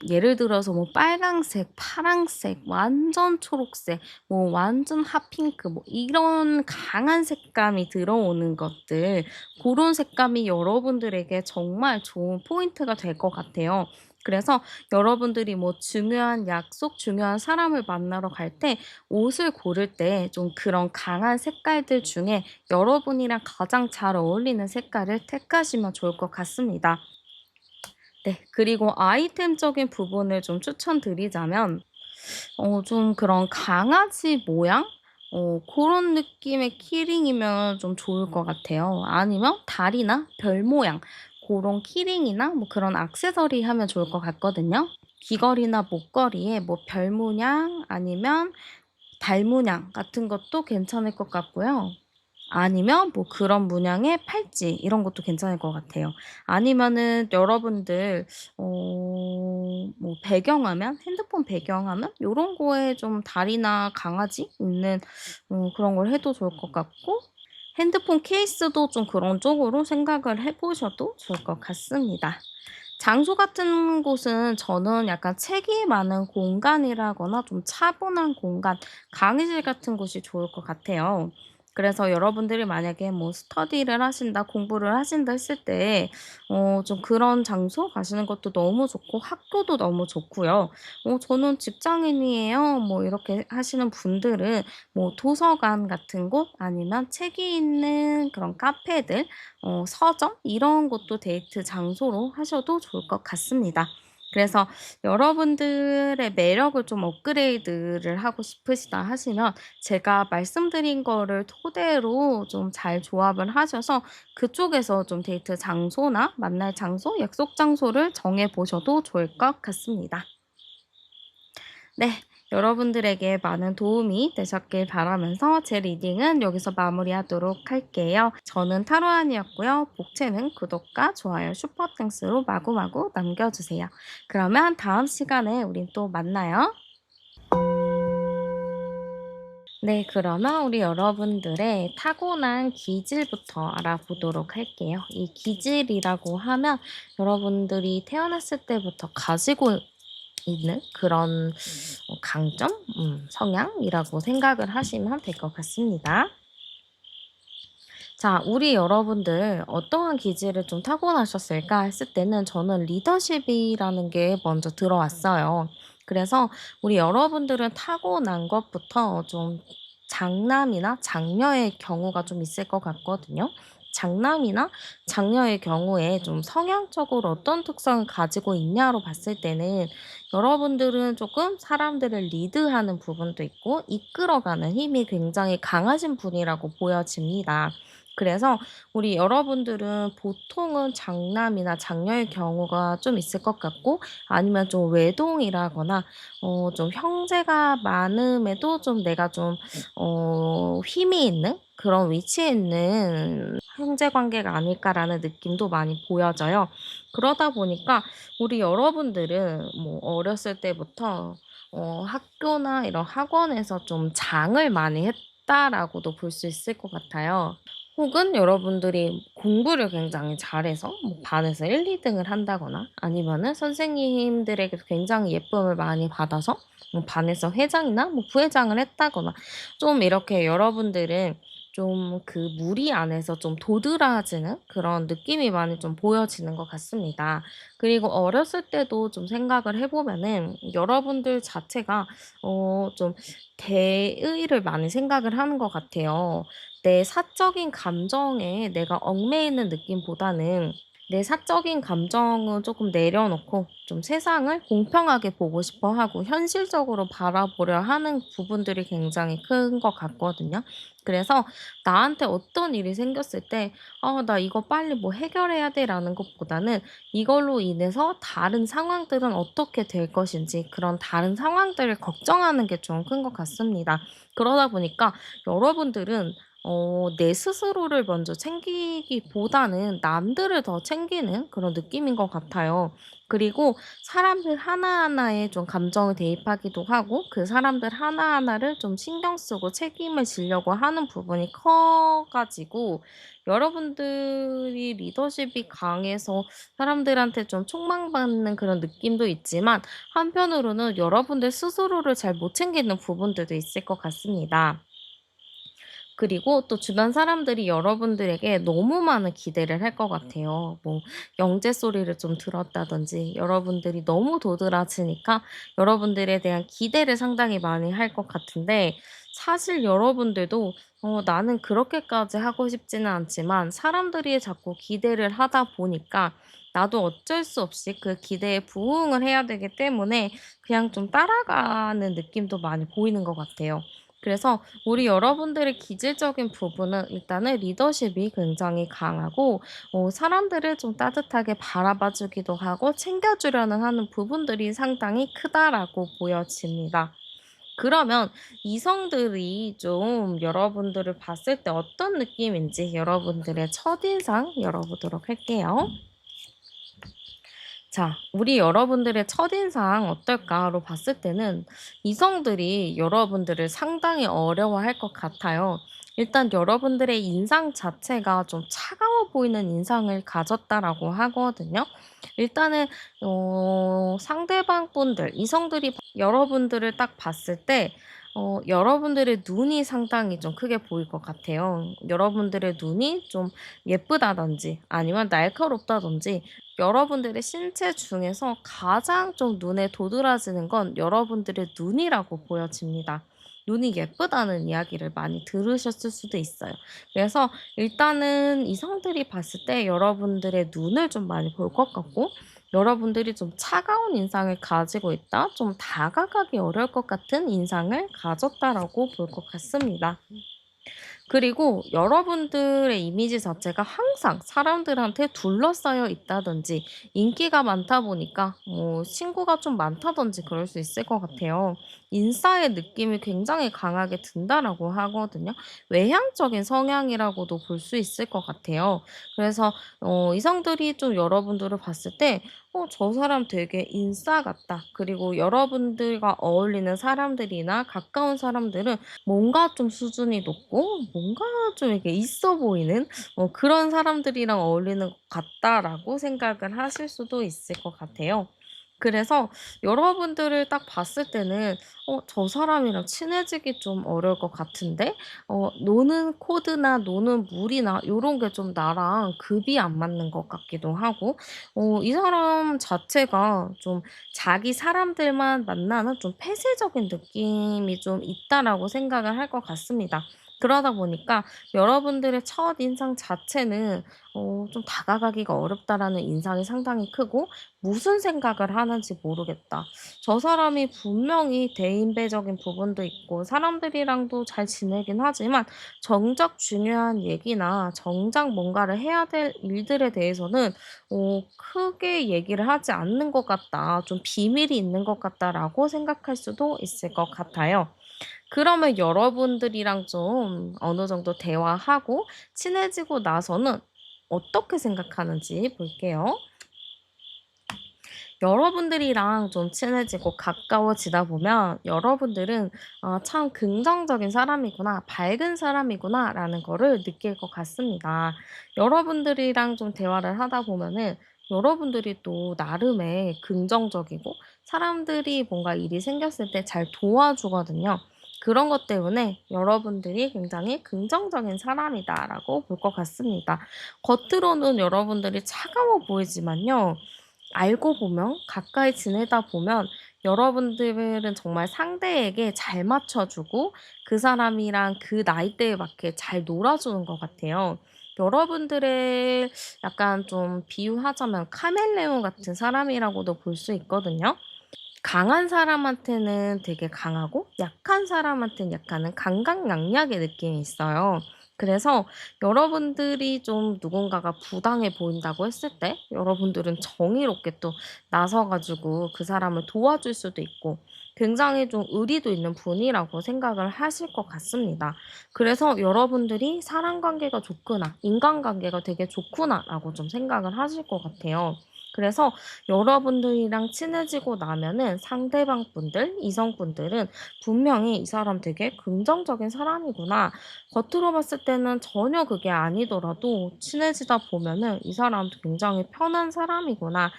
예를 들어서 뭐 빨강색, 파랑색, 완전 초록색, 뭐 완전 핫핑크 뭐 이런 강한 색감이 들어오는 것들 고런 색감이 여러분들에게 정말 좋은 포인트가 될 것 같아요. 그래서 여러분들이 뭐 중요한 약속, 중요한 사람을 만나러 갈 때 옷을 고를 때 좀 그런 강한 색깔들 중에 여러분이랑 가장 잘 어울리는 색깔을 택하시면 좋을 것 같습니다. 네. 그리고 아이템적인 부분을 좀 추천드리자면 좀 그런 강아지 모양? 고런 느낌의 키링이면 좀 좋을 것 같아요. 아니면 달이나 별 모양 고런 키링이나 뭐 그런 액세서리 하면 좋을 것 같거든요. 귀걸이나 목걸이에 뭐 별 모양 아니면 달 모양 같은 것도 괜찮을 것 같고요. 아니면 뭐 그런 문양의 팔찌 이런 것도 괜찮을 것 같아요. 아니면은 여러분들 뭐 배경화면, 핸드폰 배경화면 요런 거에 좀 달이나 강아지 있는 그런 걸 해도 좋을 것 같고 핸드폰 케이스도 좀 그런 쪽으로 생각을 해 보셔도 좋을 것 같습니다. 장소 같은 곳은 저는 약간 책이 많은 공간이라거나 좀 차분한 공간, 강의실 같은 곳이 좋을 것 같아요. 그래서 여러분들이 만약에 뭐 스터디를 하신다, 공부를 하신다 했을 때, 좀 그런 장소 가시는 것도 너무 좋고, 학교도 너무 좋고요. 저는 직장인이에요. 뭐 이렇게 하시는 분들은 뭐 도서관 같은 곳 아니면 책이 있는 그런 카페들 서점 이런 곳도 데이트 장소로 하셔도 좋을 것 같습니다. 그래서 여러분들의 매력을 좀 업그레이드를 하고 싶으시다 하시면 제가 말씀드린 거를 토대로 좀 잘 조합을 하셔서 그쪽에서 좀 데이트 장소나 만날 장소, 약속 장소를 정해 보셔도 좋을 것 같습니다. 네. 여러분들에게 많은 도움이 되셨길 바라면서 제 리딩은 여기서 마무리하도록 할게요. 저는 타로안이었고요. 복채는 구독과 좋아요, 슈퍼땡스로 마구마구 남겨주세요. 그러면 다음 시간에 우린 또 만나요. 네, 그러면 우리 여러분들의 타고난 기질부터 알아보도록 할게요. 이 기질이라고 하면 여러분들이 태어났을 때부터 가지고 있는 그런 강점, 성향이라고 생각을 하시면 될 것 같습니다. 자, 우리 여러분들 어떠한 기질을 좀 타고나셨을까 했을 때는 저는 리더십이라는 게 먼저 들어왔어요. 그래서 우리 여러분들은 타고난 것부터 좀 장남이나 장녀의 경우가 좀 있을 것 같거든요. 장남이나 장녀의 경우에 좀 성향적으로 어떤 특성을 가지고 있냐로 봤을 때는 여러분들은 조금 사람들을 리드하는 부분도 있고 이끌어가는 힘이 굉장히 강하신 분이라고 보여집니다. 그래서 우리 여러분들은 보통은 장남이나 장녀의 경우가 좀 있을 것 같고 아니면 좀 외동이라거나 좀 형제가 많음에도 좀 내가 좀 힘이 있는 그런 위치에 있는 형제 관계가 아닐까라는 느낌도 많이 보여져요. 그러다 보니까 우리 여러분들은 뭐 어렸을 때부터 학교나 이런 학원에서 좀 장을 많이 했다라고도 볼 수 있을 것 같아요. 혹은 여러분들이 공부를 굉장히 잘해서 뭐 반에서 1-2 등을 한다거나 아니면은 선생님들에게 굉장히 예쁨을 많이 받아서 뭐 반에서 회장이나 뭐 부회장을 했다거나 좀 이렇게 여러분들은 좀 그 무리 안에서 좀 도드라지는 그런 느낌이 많이 좀 보여지는 것 같습니다. 그리고 어렸을 때도 좀 생각을 해 보면은 여러분들 자체가 좀 대의를 많이 생각을 하는 것 같아요. 내 사적인 감정에 내가 얽매이는 느낌보다는 내 사적인 감정은 조금 내려놓고 좀 세상을 공평하게 보고 싶어 하고 현실적으로 바라보려 하는 부분들이 굉장히 큰 것 같거든요. 그래서 나한테 어떤 일이 생겼을 때 '아 나 이거 빨리 뭐 해결해야 돼.'라는 것보다는 이걸로 인해서 다른 상황들은 어떻게 될 것인지 그런 다른 상황들을 걱정하는 게 좀 큰 것 같습니다. 그러다 보니까 여러분들은 내 스스로를 먼저 챙기기보다는 남들을 더 챙기는 그런 느낌인 것 같아요. 그리고 사람들 하나하나에 좀 감정을 대입하기도 하고 그 사람들 하나하나를 좀 신경 쓰고 책임을 지려고 하는 부분이 커 가지고 여러분들이 리더십이 강해서 사람들한테 좀 촉망받는 그런 느낌도 있지만 한편으로는 여러분들 스스로를 잘 못 챙기는 부분들도 있을 것 같습니다. 그리고 또 주변 사람들이 여러분들에게 너무 많은 기대를 할 것 같아요. 뭐 영재 소리를 좀 들었다든지 여러분들이 너무 도드라지니까 여러분들에 대한 기대를 상당히 많이 할 것 같은데 사실 여러분들도 나는 그렇게까지 하고 싶지는 않지만 사람들이 자꾸 기대를 하다 보니까 나도 어쩔 수 없이 그 기대에 부응을 해야 되기 때문에 그냥 좀 따라가는 느낌도 많이 보이는 것 같아요. 그래서 우리 여러분들의 기질적인 부분은 일단은 리더십이 굉장히 강하고 사람들을 좀 따뜻하게 바라봐 주기도 하고 챙겨 주려는 하는 부분들이 상당히 크다라고 보여집니다. 그러면 이성들이 좀 여러분들을 봤을 때 어떤 느낌인지 여러분들의 첫인상 열어보도록 할게요. 자, 우리 여러분들의 첫인상 어떨까로 봤을 때는 이성들이 여러분들을 상당히 어려워할 것 같아요. 일단 여러분들의 인상 자체가 좀 차가워 보이는 인상을 가졌다라고 하거든요. 일단은 상대방 분들, 이성들이 여러분들을 딱 봤을 때 여러분들의 눈이 상당히 좀 크게 보일 것 같아요. 여러분들의 눈이 좀 예쁘다든지 아니면 날카롭다든지 여러분들의 신체 중에서 가장 좀 눈에 도드라지는 건 여러분들의 눈이라고 보여집니다. 눈이 예쁘다는 이야기를 많이 들으셨을 수도 있어요. 그래서 일단은 이성들이 봤을 때 여러분들의 눈을 좀 많이 볼 것 같고 여러분들이 좀 차가운 인상을 가지고 있다, 좀 다가가기 어려울 것 같은 인상을 가졌다라고 볼 것 같습니다. 그리고 여러분들의 이미지 자체가 항상 사람들한테 둘러싸여 있다든지 인기가 많다 보니까 뭐 친구가 좀 많다든지 그럴 수 있을 것 같아요. 인싸의 느낌이 굉장히 강하게 든다라고 하거든요. 외향적인 성향이라고도 볼 수 있을 것 같아요. 그래서 이성들이 좀 여러분들을 봤을 때 저 사람 되게 인싸 같다. 그리고 여러분들과 어울리는 사람들이나 가까운 사람들은 뭔가 좀 수준이 높고 뭔가 좀 이렇게 있어 보이는 그런 사람들이랑 어울리는 것 같다라고 생각을 하실 수도 있을 것 같아요. 그래서 여러분들을 딱 봤을 때는 '저 사람이랑 친해지기 좀 어려울 것 같은데?' 노는 코드나 노는 물이나 요런 게 좀 나랑 급이 안 맞는 것 같기도 하고, 이 사람 자체가 좀 자기 사람들만 만나는 좀 폐쇄적인 느낌이 좀 있다라고 생각을 할 것 같습니다. 그러다 보니까 여러분들의 첫인상 자체는 좀 '다가가기가 어렵다.'라는 인상이 상당히 크고, '무슨 생각을 하는지 모르겠다. 저 사람이 분명히 대인배적인 부분도 있고 사람들이랑도 잘 지내긴 하지만 정작 중요한 얘기나 정작 뭔가를 해야 될 일들에 대해서는 크게 얘기를 하지 않는 것 같다. 좀 비밀이 있는 것 같다.'라고 생각할 수도 있을 것 같아요. 그러면 여러분들이랑 좀 어느 정도 대화하고 친해지고 나서는 어떻게 생각하는지 볼게요. 여러분들이랑 좀 친해지고 가까워지다 보면 여러분들은 '아 참 긍정적인 사람이구나. 밝은 사람이구나.'라는 거를 느낄 것 같습니다. 여러분들이랑 좀 대화를 하다 보면은 여러분들이 또 나름의 긍정적이고, 사람들이 뭔가 일이 생겼을 때 잘 도와주거든요. 그런 것 때문에 '여러분들이 굉장히 긍정적인 사람이다.'라고 볼 것 같습니다. 겉으로는 여러분들이 차가워 보이지만요, 알고 보면, 가까이 지내다 보면 여러분들은 정말 상대에게 잘 맞춰 주고 그 사람이랑 그 나이대에 맞게 잘 놀아주는 것 같아요. 여러분들의 약간 좀 비유하자면 카멜레온 같은 사람이라고도 볼 수 있거든요. 강한 사람한테는 되게 강하고 약한 사람한테는 약간은 강강약약의 느낌이 있어요. 그래서 여러분들이 좀 누군가가 부당해 보인다고 했을 때 여러분들은 정의롭게 또 나서 가지고 그 사람을 도와줄 수도 있고, 굉장히 좀 의리도 있는 분이라고 생각을 하실 것 같습니다. 그래서 여러분들이 '사람 관계가 좋구나. 인간관계가 되게 좋구나.'라고 좀 생각을 하실 것 같아요. 그래서 여러분들이랑 친해지고 나면은 상대방 분들, 이성분들은 분명히 '이 사람 되게 긍정적인 사람이구나.' 겉으로 봤을 때는 전혀 그게 아니더라도 친해지다 보면은 '이 사람 굉장히 편한 사람이구나.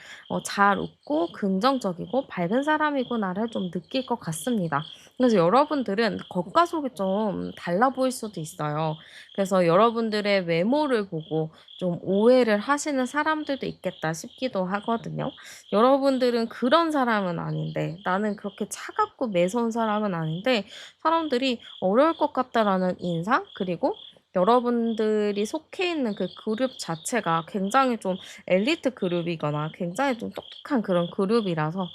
잘 웃고 긍정적이고 밝은 사람이구나.'를 좀 느낄 것 같습니다. 그래서 여러분들은 겉과 속이 좀 달라 보일 수도 있어요. 그래서 여러분들의 외모를 보고 좀 오해를 하시는 사람들도 있겠다 싶기도 하거든요. 여러분들은 그런 사람은 아닌데, 나는 그렇게 차갑고 매서운 사람은 아닌데 사람들이 '어려울 것 같다.'라는 인상, 그리고 여러분들이 속해 있는 그 그룹 자체가 굉장히 좀 엘리트 그룹이거나 굉장히 좀 똑똑한 그런 그룹이라서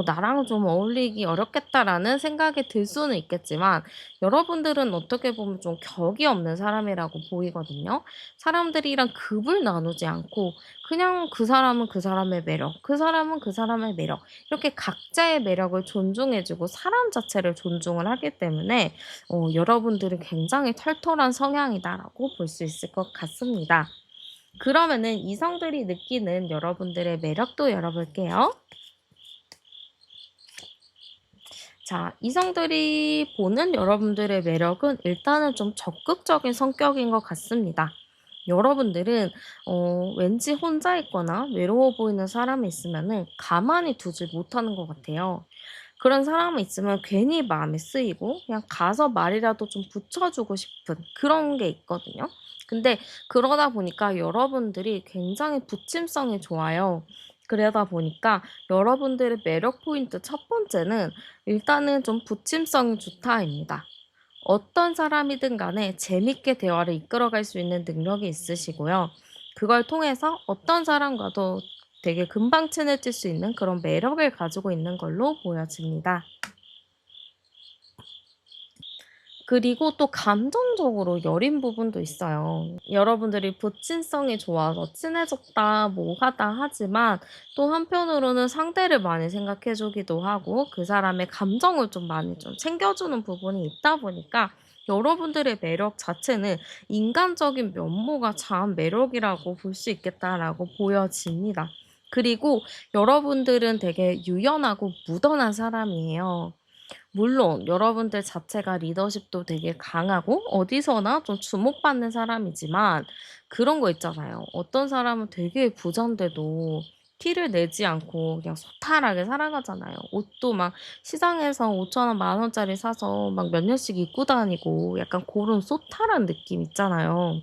'나랑 좀 어울리기 어렵겠다.'라는 생각이 들 수는 있겠지만, 여러분들은 어떻게 보면 좀 격이 없는 사람이라고 보이거든요. 사람들이랑 급을 나누지 않고 그냥 그 사람은 그 사람의 매력, 그 사람은 그 사람의 매력, 이렇게 각자의 매력을 존중해 주고 사람 자체를 존중을 하기 때문에 여러분들은 굉장히 털털한 성향이다라고 볼 수 있을 것 같습니다. 그러면은 이성들이 느끼는 여러분들의 매력도 열어볼게요. 자, 이성들이 보는 여러분들의 매력은 일단은 좀 적극적인 성격인 것 같습니다. 여러분들은 왠지 혼자 있거나 외로워 보이는 사람이 있으면은 가만히 두질 못하는 것 같아요. 그런 사람이 있으면 괜히 마음이 쓰이고 그냥 가서 말이라도 좀 붙여주고 싶은 그런 게 있거든요. 근데 그러다 보니까 여러분들이 굉장히 부침성이 좋아요. 그러다 보니까 여러분들의 매력 포인트 첫 번째는 일단은 좀 "부침성이 좋다."입니다. 어떤 사람이든 간에 재밌게 대화를 이끌어갈 수 있는 능력이 있으시고요. 그걸 통해서 어떤 사람과도 되게 금방 친해질 수 있는 그런 매력을 가지고 있는 걸로 보여집니다. 그리고 또 감정적으로 여린 부분도 있어요. 여러분들이 부친성이 좋아서 친해졌다, 뭐 하다 하지만 또 한편으로는 상대를 많이 생각해 주기도 하고 그 사람의 감정을 좀 많이 좀 챙겨주는 부분이 있다 보니까 여러분들의 매력 자체는 인간적인 면모가 참 매력이라고 볼 수 있겠다라고 보여집니다. 그리고 여러분들은 되게 유연하고 무던한 사람이에요. 물론 여러분들 자체가 리더십도 되게 강하고 어디서나 좀 주목받는 사람이지만, 그런 거 있잖아요. 어떤 사람은 되게 부자인데도 티를 내지 않고 그냥 소탈하게 살아가잖아요. 옷도 막 시장에서 5,000원, 10,000원짜리 사서 막 몇 년씩 입고 다니고 약간 고런 소탈한 느낌 있잖아요.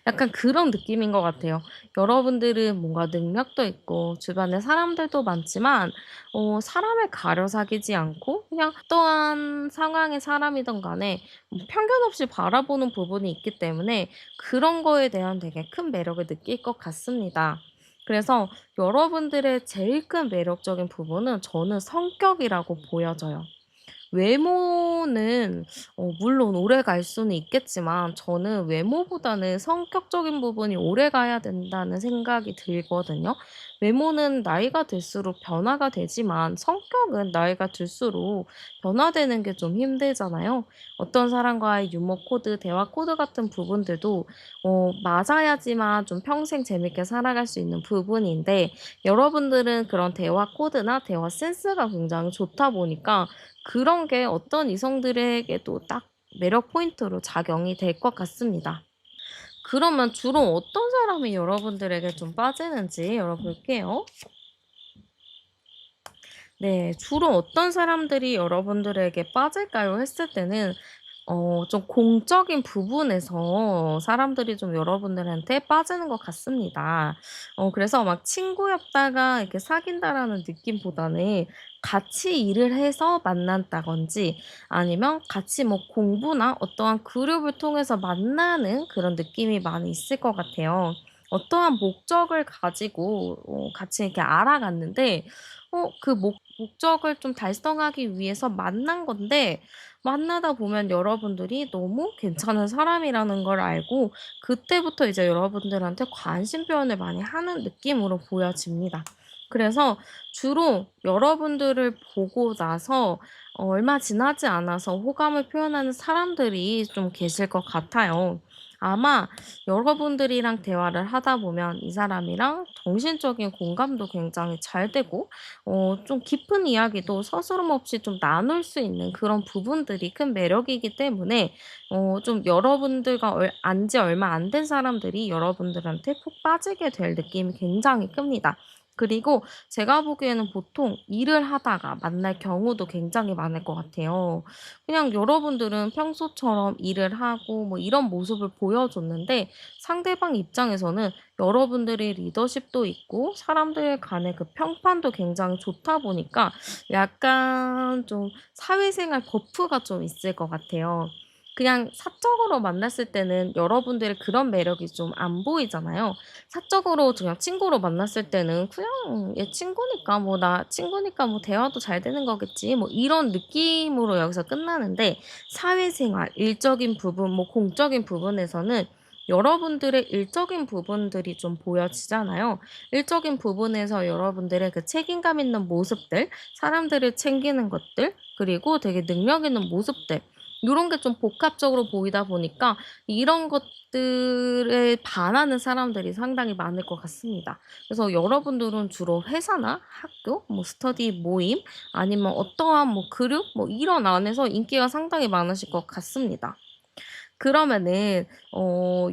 약간 그런 느낌인 것 같아요. 여러분들은 뭔가 능력도 있고 주변에 사람들도 많지만 사람을 가려 사귀지 않고 그냥 어떠한 상황의 사람이든 간에 편견 없이 바라보는 부분이 있기 때문에 그런 거에 대한 되게 큰 매력을 느낄 것 같습니다. 그래서 여러분들의 제일 큰 매력적인 부분은 저는 성격이라고 보여져요. 외모는 물론 오래갈 수는 있겠지만 저는 외모보다는 성격적인 부분이 오래가야 된다는 생각이 들거든요. 외모는 나이가 들수록 변화가 되지만 성격은 나이가 들수록 변화되는 게 좀 힘들잖아요. 어떤 사람과의 유머 코드, 대화 코드 같은 부분들도 맞아야지만 좀 평생 재밌게 살아갈 수 있는 부분인데 여러분들은 그런 대화 코드나 대화 센스가 굉장히 좋다 보니까 그런 게 어떤 이성들에게도 딱 매력 포인트로 작용이 될 것 같습니다. 그러면 주로 어떤 사람이 여러분들에게 좀 빠지는지 열어볼게요. 네. 주로 어떤 사람들이 여러분들에게 빠질까요? 했을 때는 좀 공적인 부분에서 사람들이 좀 여러분들한테 빠지는 것 같습니다. 그래서 막 친구였다가 이렇게 사귄다라는 느낌보다는 같이 일을 해서 만났다든지 아니면 같이 뭐 공부나 어떠한 그룹을 통해서 만나는 그런 느낌이 많이 있을 것 같아요. 어떠한 목적을 가지고 같이 이렇게 알아갔는데 그 목적을 좀 달성하기 위해서 만난 건데 만나다 보면 여러분들이 너무 괜찮은 사람이라는 걸 알고 그때부터 이제 여러분들한테 관심 표현을 많이 하는 느낌으로 보여집니다. 그래서 주로 여러분들을 보고 나서 얼마 지나지 않아서 호감을 표현하는 사람들이 좀 계실 것 같아요. 아마 여러분들이랑 대화를 하다 보면 이 사람이랑 정신적인 공감도 굉장히 잘 되고 좀 깊은 이야기도 서스럼 없이 좀 나눌 수 있는 그런 부분들이 큰 매력이기 때문에 좀 여러분들과 안지 얼마 안 된 사람들이 여러분들한테 푹 빠지게 될 느낌이 굉장히 큽니다. 그리고 제가 보기에는 보통 일을 하다가 만날 경우도 굉장히 많을 것 같아요. 그냥 여러분들은 평소처럼 일을 하고 뭐 이런 모습을 보여줬는데 상대방 입장에서는 여러분들의 리더십도 있고 사람들 간의 그 평판도 굉장히 좋다 보니까 약간 좀 사회생활 버프가 좀 있을 것 같아요. 그냥 사적으로 만났을 때는 여러분들의 그런 매력이 좀 안 보이잖아요. 사적으로 그냥 친구로 만났을 때는 그냥 얘 친구니까 뭐 나 친구니까 뭐 대화도 잘 되는 거겠지 뭐 이런 느낌으로 여기서 끝나는데 사회생활, 일적인 부분, 뭐 공적인 부분에서는 여러분들의 일적인 부분들이 좀 보여지잖아요. 일적인 부분에서 여러분들의 그 책임감 있는 모습들, 사람들을 챙기는 것들, 그리고 되게 능력 있는 모습들, 요런 게 좀 복합적으로 보이다 보니까 이런 것들에 반하는 사람들이 상당히 많을 것 같습니다. 그래서 여러분들은 주로 회사나 학교, 뭐 스터디 모임, 아니면 어떠한 뭐 그룹, 뭐 이런 안에서 인기가 상당히 많으실 것 같습니다. 그러면은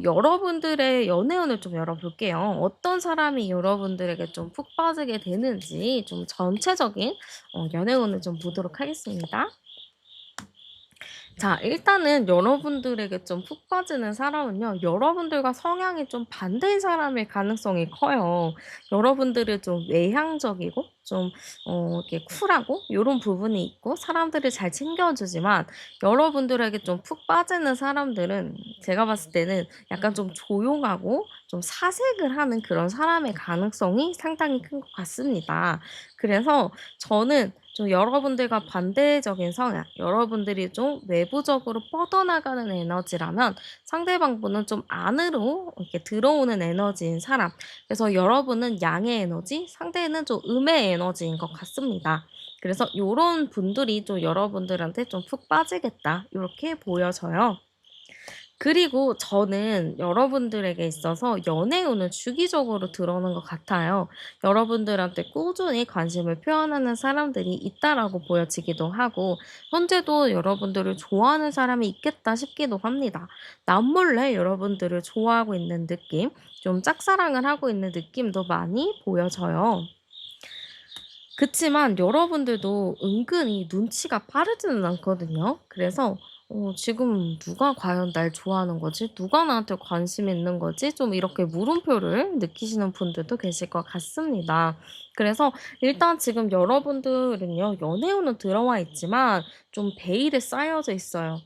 여러분들의 연애운을 좀 열어볼게요. 어떤 사람이 여러분들에게 좀 푹 빠지게 되는지 좀 전체적인 연애운을 좀 보도록 하겠습니다. 자, 일단은 여러분들에게 좀 푹 빠지는 사람은요, 여러분들과 성향이 좀 반대인 사람일 가능성이 커요. 여러분들은 좀 외향적이고, 좀, 이렇게 쿨하고, 요런 부분이 있고, 사람들을 잘 챙겨주지만, 여러분들에게 좀 푹 빠지는 사람들은 제가 봤을 때는 약간 좀 조용하고, 좀 사색을 하는 그런 사람의 가능성이 상당히 큰 것 같습니다. 그래서 저는 좀 여러분들과 반대적인 성향, 여러분들이 좀 외부적으로 뻗어나가는 에너지라면 상대방분은 좀 안으로 이렇게 들어오는 에너지인 사람. 그래서 여러분은 양의 에너지, 상대는 좀 음의 에너지인 것 같습니다. 그래서 요런 분들이 좀 여러분들한테 좀 푹 빠지겠다. 요렇게 보여져요. 그리고 저는 여러분들에게 있어서 연애운을 주기적으로 들어오는 것 같아요. 여러분들한테 꾸준히 관심을 표현하는 사람들이 있다라고 보여지기도 하고, 현재도 여러분들을 좋아하는 사람이 있겠다 싶기도 합니다. 남몰래 여러분들을 좋아하고 있는 느낌, 좀 짝사랑을 하고 있는 느낌도 많이 보여져요. 그치만 여러분들도 은근히 눈치가 빠르지는 않거든요. 그래서 지금 누가 과연 날 좋아하는 거지? 누가 나한테 관심 있는 거지? 좀 이렇게 물음표를 느끼시는 분들도 계실 것 같습니다. 그래서 일단 지금 여러분들은요, 연애운은 들어와 있지만 좀 베일에 쌓여져 있어요.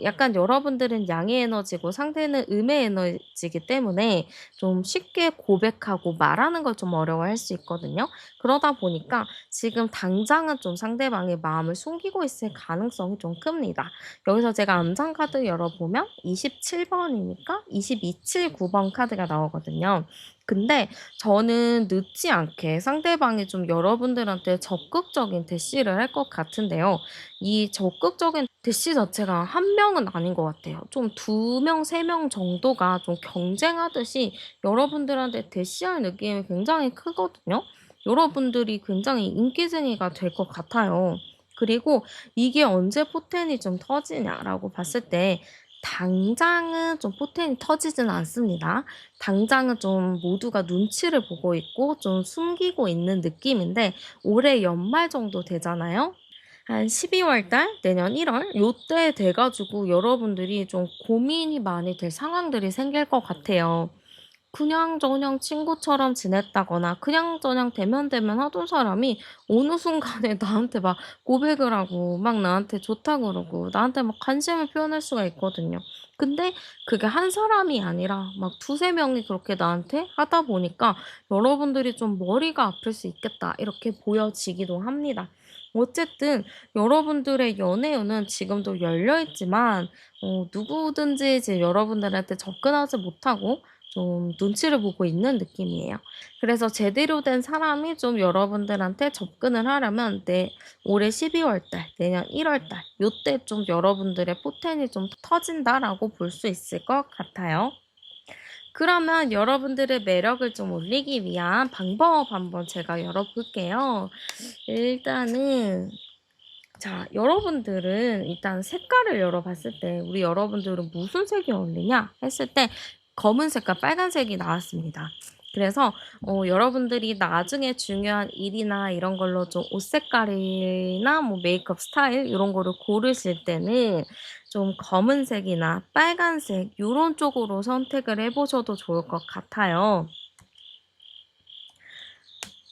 약간 여러분들은 양의 에너지고 상대는 음의 에너지이기 때문에 좀 쉽게 고백하고 말하는 걸 좀 어려워할 수 있거든요. 그러다 보니까 지금 당장은 좀 상대방의 마음을 숨기고 있을 가능성이 좀 큽니다. 여기서 제가 암장 카드 열어보면 27번이니까 2279번 카드가 나오거든요. 근데 저는 늦지 않게 상대방이 좀 여러분들한테 적극적인 대시를 할 것 같은데요. 이 적극적인 대시 자체가 한 명은 아닌 것 같아요. 좀 두 명, 세 명 정도가 좀 경쟁하듯이 여러분들한테 대시할 느낌이 굉장히 크거든요. 여러분들이 굉장히 인기쟁이가 될 것 같아요. 그리고 이게 언제 포텐이 좀 터지냐라고 봤을 때 당장은 좀 포텐이 터지지는 않습니다. 당장은 좀 모두가 눈치를 보고 있고 좀 숨기고 있는 느낌인데 올해 연말 정도 되잖아요. 한 12월 달, 내년 1월 요때 돼 가지고 여러분들이 좀 고민이 많이 될 상황들이 생길 것 같아요. 그냥저냥 친구처럼 지냈다거나 그냥저냥 대면대면 하던 사람이 어느 순간에 나한테 막 고백을 하고 막 나한테 좋다고 그러고 나한테 막 관심을 표현할 수가 있거든요. 근데 그게 한 사람이 아니라 막 두세 명이 그렇게 나한테 하다 보니까 여러분들이 좀 '머리가 아플 수 있겠다.' 이렇게 보여지기도 합니다. 어쨌든 여러분들의 연애운은 지금도 열려 있지만 누구든지 이제 여러분들한테 접근하지 못하고 좀 눈치를 보고 있는 느낌이에요. 그래서 제대로 된 사람이 좀 여러분들한테 접근을 하려면 올해 12월 달, 내년 1월 달 요때 좀 여러분들의 포텐이 좀 터진다라고 볼 수 있을 것 같아요. 그러면 여러분들의 매력을 좀 올리기 위한 방법 한번 제가 열어볼게요. 일단은 자, 여러분들은 일단 색깔을 열어봤을 때 우리 여러분들은 무슨 색이 어울리냐 했을 때 검은색과 빨간색이 나왔습니다. 그래서 여러분들이 나중에 중요한 일이나 이런 걸로 좀 옷 색깔이나 뭐 메이크업 스타일 이런 거를 고르실 때는 좀 검은색이나 빨간색 요런 쪽으로 선택을 해 보셔도 좋을 것 같아요.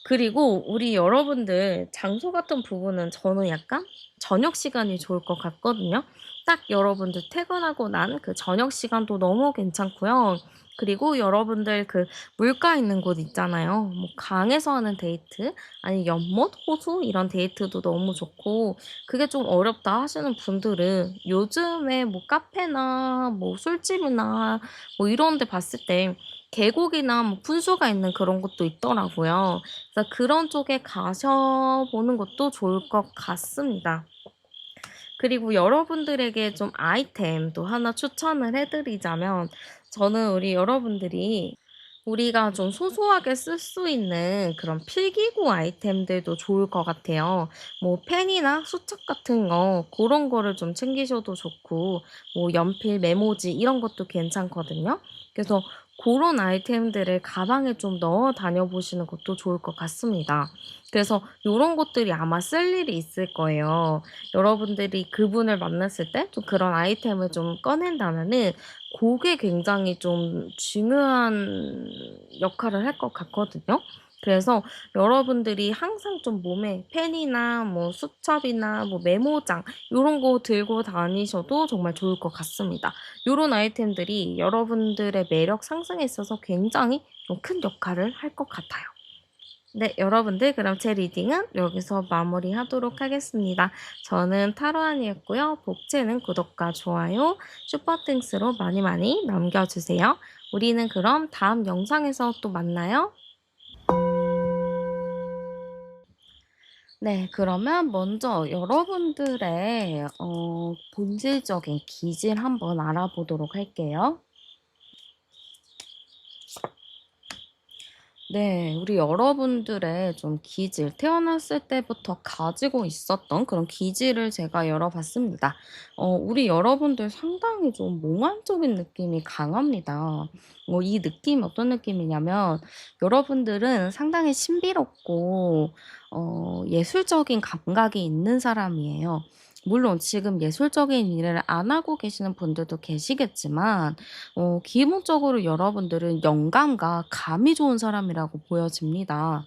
그리고 우리 여러분들 장소 같은 부분은 저는 약간 저녁 시간이 좋을 것 같거든요. 딱 여러분들 퇴근하고 난 그 저녁 시간도 너무 괜찮고요. 그리고 여러분들 그 물가 있는 곳 있잖아요. 뭐 강에서 하는 데이트, 아니 연못, 호수 이런 데이트도 너무 좋고 그게 좀 어렵다 하시는 분들은 요즘에 뭐 카페나 뭐 술집이나 뭐 이런 데 봤을 때 계곡이나 뭐 분수가 있는 그런 곳도 있더라고요. 그래서 그런 쪽에 가셔 보는 것도 좋을 것 같습니다. 그리고 여러분들에게 좀 아이템도 하나 추천을 해 드리자면 저는 우리 여러분들이 우리가 좀 소소하게 쓸 수 있는 그런 필기구 아이템들도 좋을 것 같아요. 뭐 펜이나 수첩 같은 거 고런 거를 좀 챙기셔도 좋고 뭐 연필, 메모지 이런 것도 괜찮거든요. 그래서 고런 아이템들을 가방에 좀 넣어 다녀 보시는 것도 좋을 것 같습니다. 그래서 요런 것들이 아마 쓸 일이 있을 거예요. 여러분들이 그분을 만났을 때 좀 그런 아이템을 좀 꺼낸다면은 고게 굉장히 좀 중요한 역할을 할 것 같거든요. 그래서 여러분들이 항상 좀 몸에 펜이나 뭐 수첩이나 뭐 메모장 요런 거 들고 다니셔도 정말 좋을 것 같습니다. 요런 아이템들이 여러분들의 매력 상승에 있어서 굉장히 좀 큰 역할을 할 것 같아요. 네, 여러분들 그럼 제 리딩은 여기서 마무리하도록 하겠습니다. 저는 타로안이었고요. 복채는 구독과 좋아요, 슈퍼땡스로 많이 많이 남겨주세요. 우리는 그럼 다음 영상에서 또 만나요. 네, 그러면 먼저 여러분들의 본질적인 기질 한번 알아보도록 할게요. 네. 우리 여러분들의 좀 기질, 태어났을 때부터 가지고 있었던 그런 기질을 제가 열어봤습니다. 우리 여러분들 상당히 좀 몽환적인 느낌이 강합니다. 이 느낌이 어떤 느낌이냐면 여러분들은 상당히 신비롭고 예술적인 감각이 있는 사람이에요. 물론 지금 예술적인 일을 안 하고 계시는 분들도 계시겠지만 기본적으로 여러분들은 영감과 감이 좋은 사람이라고 보여집니다.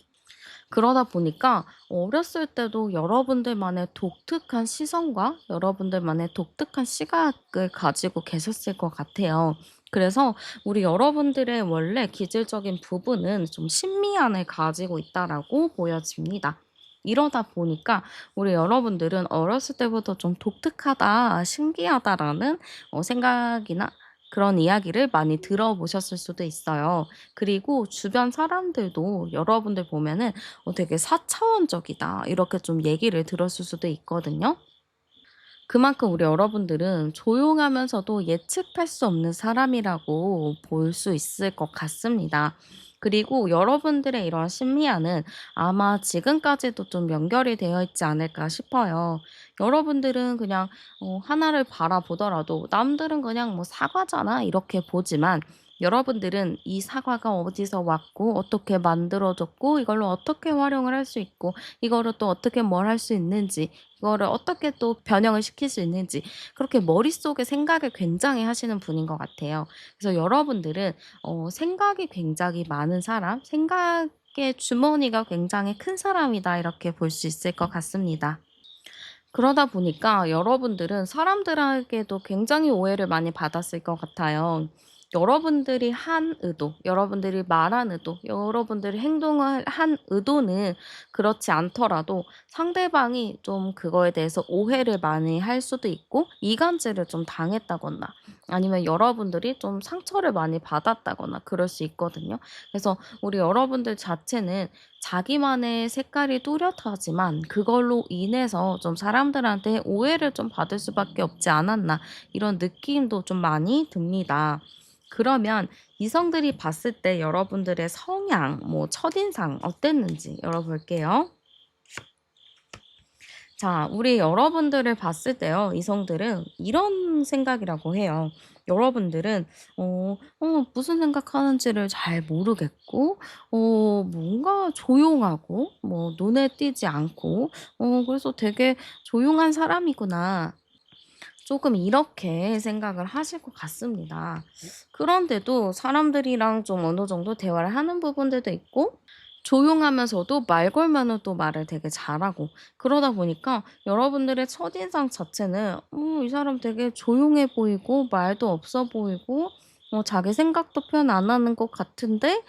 그러다 보니까 어렸을 때도 여러분들만의 독특한 시선과 여러분들만의 독특한 시각을 가지고 계셨을 것 같아요. 그래서 우리 여러분들의 원래 기질적인 부분은 좀 신미안을 가지고 있다라고 보여집니다. 이러다 보니까 우리 여러분들은 어렸을 때부터 좀 독특하다, 신기하다라는 생각이나 그런 이야기를 많이 들어보셨을 수도 있어요. 그리고 주변 사람들도 여러분들 보면은 되게 사차원적이다. 이렇게 좀 얘기를 들었을 수도 있거든요. 그만큼 우리 여러분들은 조용하면서도 예측할 수 없는 사람이라고 볼 수 있을 것 같습니다. 그리고 여러분들의 이런 심리와는 아마 지금까지도 좀 연결이 되어 있지 않을까 싶어요. 여러분들은 그냥 하나를 바라보더라도 남들은 그냥 뭐 사과잖아 이렇게 보지만 여러분들은 이 사과가 어디서 왔고 어떻게 만들어졌고 이걸로 어떻게 활용을 할 수 있고 이거를 또 어떻게 뭘 할 수 있는지 이거를 어떻게 또 변형을 시킬 수 있는지 그렇게 머릿속에 생각을 굉장히 하시는 분인 것 같아요. 그래서 여러분들은 생각이 굉장히 많은 사람, 생각의 주머니가 굉장히 큰 사람이다 이렇게 볼 수 있을 것 같습니다. 그러다 보니까 여러분들은 사람들에게도 굉장히 오해를 많이 받았을 것 같아요. 여러분들이 한 의도, 여러분들이 말한 의도, 여러분들이 행동을 한 의도는 그렇지 않더라도 상대방이 좀 그거에 대해서 오해를 많이 할 수도 있고 이간질을 좀 당했다거나 아니면 여러분들이 좀 상처를 많이 받았다거나 그럴 수 있거든요. 그래서 우리 여러분들 자체는 자기만의 색깔이 뚜렷하지만 그걸로 인해서 좀 사람들한테 오해를 좀 받을 수밖에 없지 않았나 이런 느낌도 좀 많이 듭니다. 그러면 이성들이 봤을 때 여러분들의 성향, 뭐 첫인상 어땠는지 열어볼게요. 자, 우리 여러분들을 봤을 때요, 이성들은 이런 생각이라고 해요. 여러분들은, 무슨 생각하는지를 잘 모르겠고, 뭔가 조용하고, 뭐, 눈에 띄지 않고, 그래서 되게 조용한 사람이구나. 조금 이렇게 생각을 하실 것 같습니다. 그런데도 사람들이랑 좀 어느 정도 대화를 하는 부분들도 있고 조용하면서도 말 걸면은 또 말을 되게 잘하고 그러다 보니까 여러분들의 첫인상 자체는 이 사람 되게 조용해 보이고 말도 없어 보이고 자기 생각도 표현 안 하는 것 같은데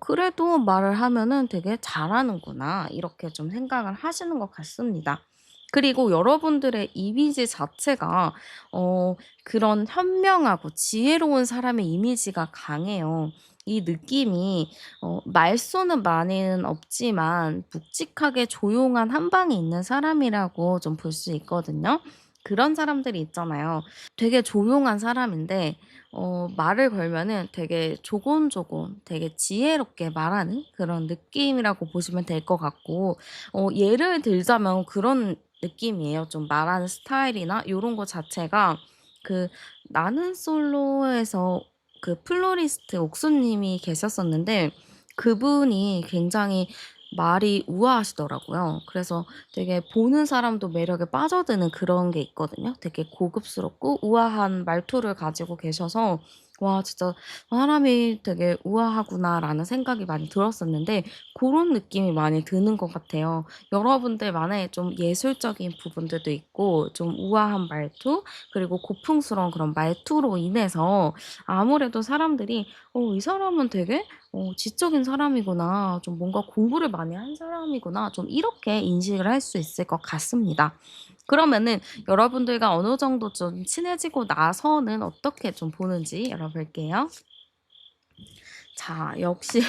그래도 말을 하면은 되게 잘하는구나 이렇게 좀 생각을 하시는 것 같습니다. 그리고 여러분들의 이미지 자체가 그런 현명하고 지혜로운 사람의 이미지가 강해요. 이 느낌이 말수는 많이는 없지만 묵직하게 조용한 한방에 있는 사람이라고 좀 볼 수 있거든요. 그런 사람들이 있잖아요. 되게 조용한 사람인데 말을 걸면은 되게 조곤조곤 되게 지혜롭게 말하는 그런 느낌이라고 보시면 될 것 같고 예를 들자면 그런 느낌이에요. 좀 말하는 스타일이나 요런 거 자체가 그 나는 솔로에서 그 플로리스트 옥수님이 계셨었는데 그분이 굉장히 말이 우아하시더라고요. 그래서 되게 보는 사람도 매력에 빠져드는 그런 게 있거든요. 되게 고급스럽고 우아한 말투를 가지고 계셔서 '와 진짜 사람이 되게 우아하구나.'라는 생각이 많이 들었었는데 고런 느낌이 많이 드는 것 같아요. 여러분들만의 좀 예술적인 부분들도 있고 좀 우아한 말투 그리고 고풍스러운 그런 말투로 인해서 아무래도 사람들이 '이 사람은 되게 지적인 사람이구나. 좀 뭔가 공부를 많이 한 사람이구나.' 좀 이렇게 인식을 할 수 있을 것 같습니다. 그러면은 여러분들과 어느 정도 좀 친해지고 나서는 어떻게 좀 보는지 열어볼게요. 자, 역시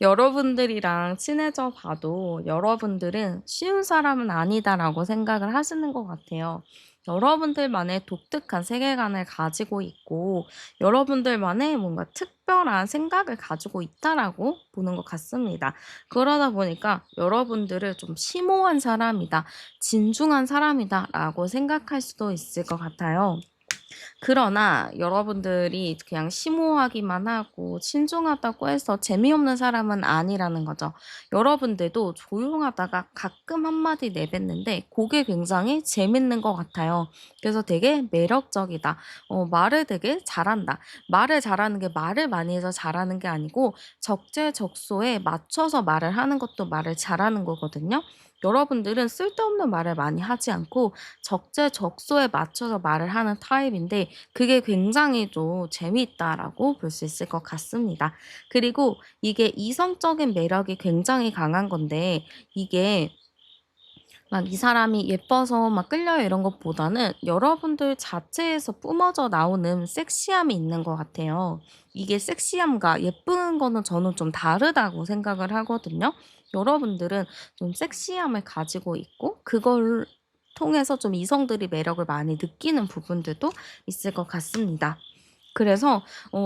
여러분들이랑 친해져 봐도 여러분들은 '쉬운 사람은 아니다.'라고 생각을 하시는 것 같아요. 여러분들만의 독특한 세계관을 가지고 있고 여러분들만의 뭔가 특별한 생각을 가지고 있다라고 보는 것 같습니다. 그러다 보니까 여러분들을 좀 심오한 사람이다, 진중한 사람이다라고 생각할 수도 있을 것 같아요. 그러나 여러분들이 그냥 심오하기만 하고 신중하다고 해서 재미없는 사람은 아니라는 거죠. 여러분들도 조용하다가 가끔 한마디 내뱉는데 그게 굉장히 재밌는 것 같아요. 그래서 되게 매력적이다. 말을 되게 잘한다. 말을 잘하는 게 말을 많이 해서 잘하는 게 아니고 적재적소에 맞춰서 말을 하는 것도 말을 잘하는 거거든요. 여러분들은 쓸데없는 말을 많이 하지 않고 적재적소에 맞춰서 말을 하는 타입인데 그게 굉장히 좀 재미있다라고 볼 수 있을 것 같습니다. 그리고 이게 이성적인 매력이 굉장히 강한 건데 이게 막 이 사람이 예뻐서 막 끌려요 이런 것보다는 여러분들 자체에서 뿜어져 나오는 섹시함이 있는 것 같아요. 이게 섹시함과 예쁜 거는 저는 좀 다르다고 생각을 하거든요. 여러분들은 좀 섹시함을 가지고 있고 그걸 통해서 좀 이성들이 매력을 많이 느끼는 부분들도 있을 것 같습니다. 그래서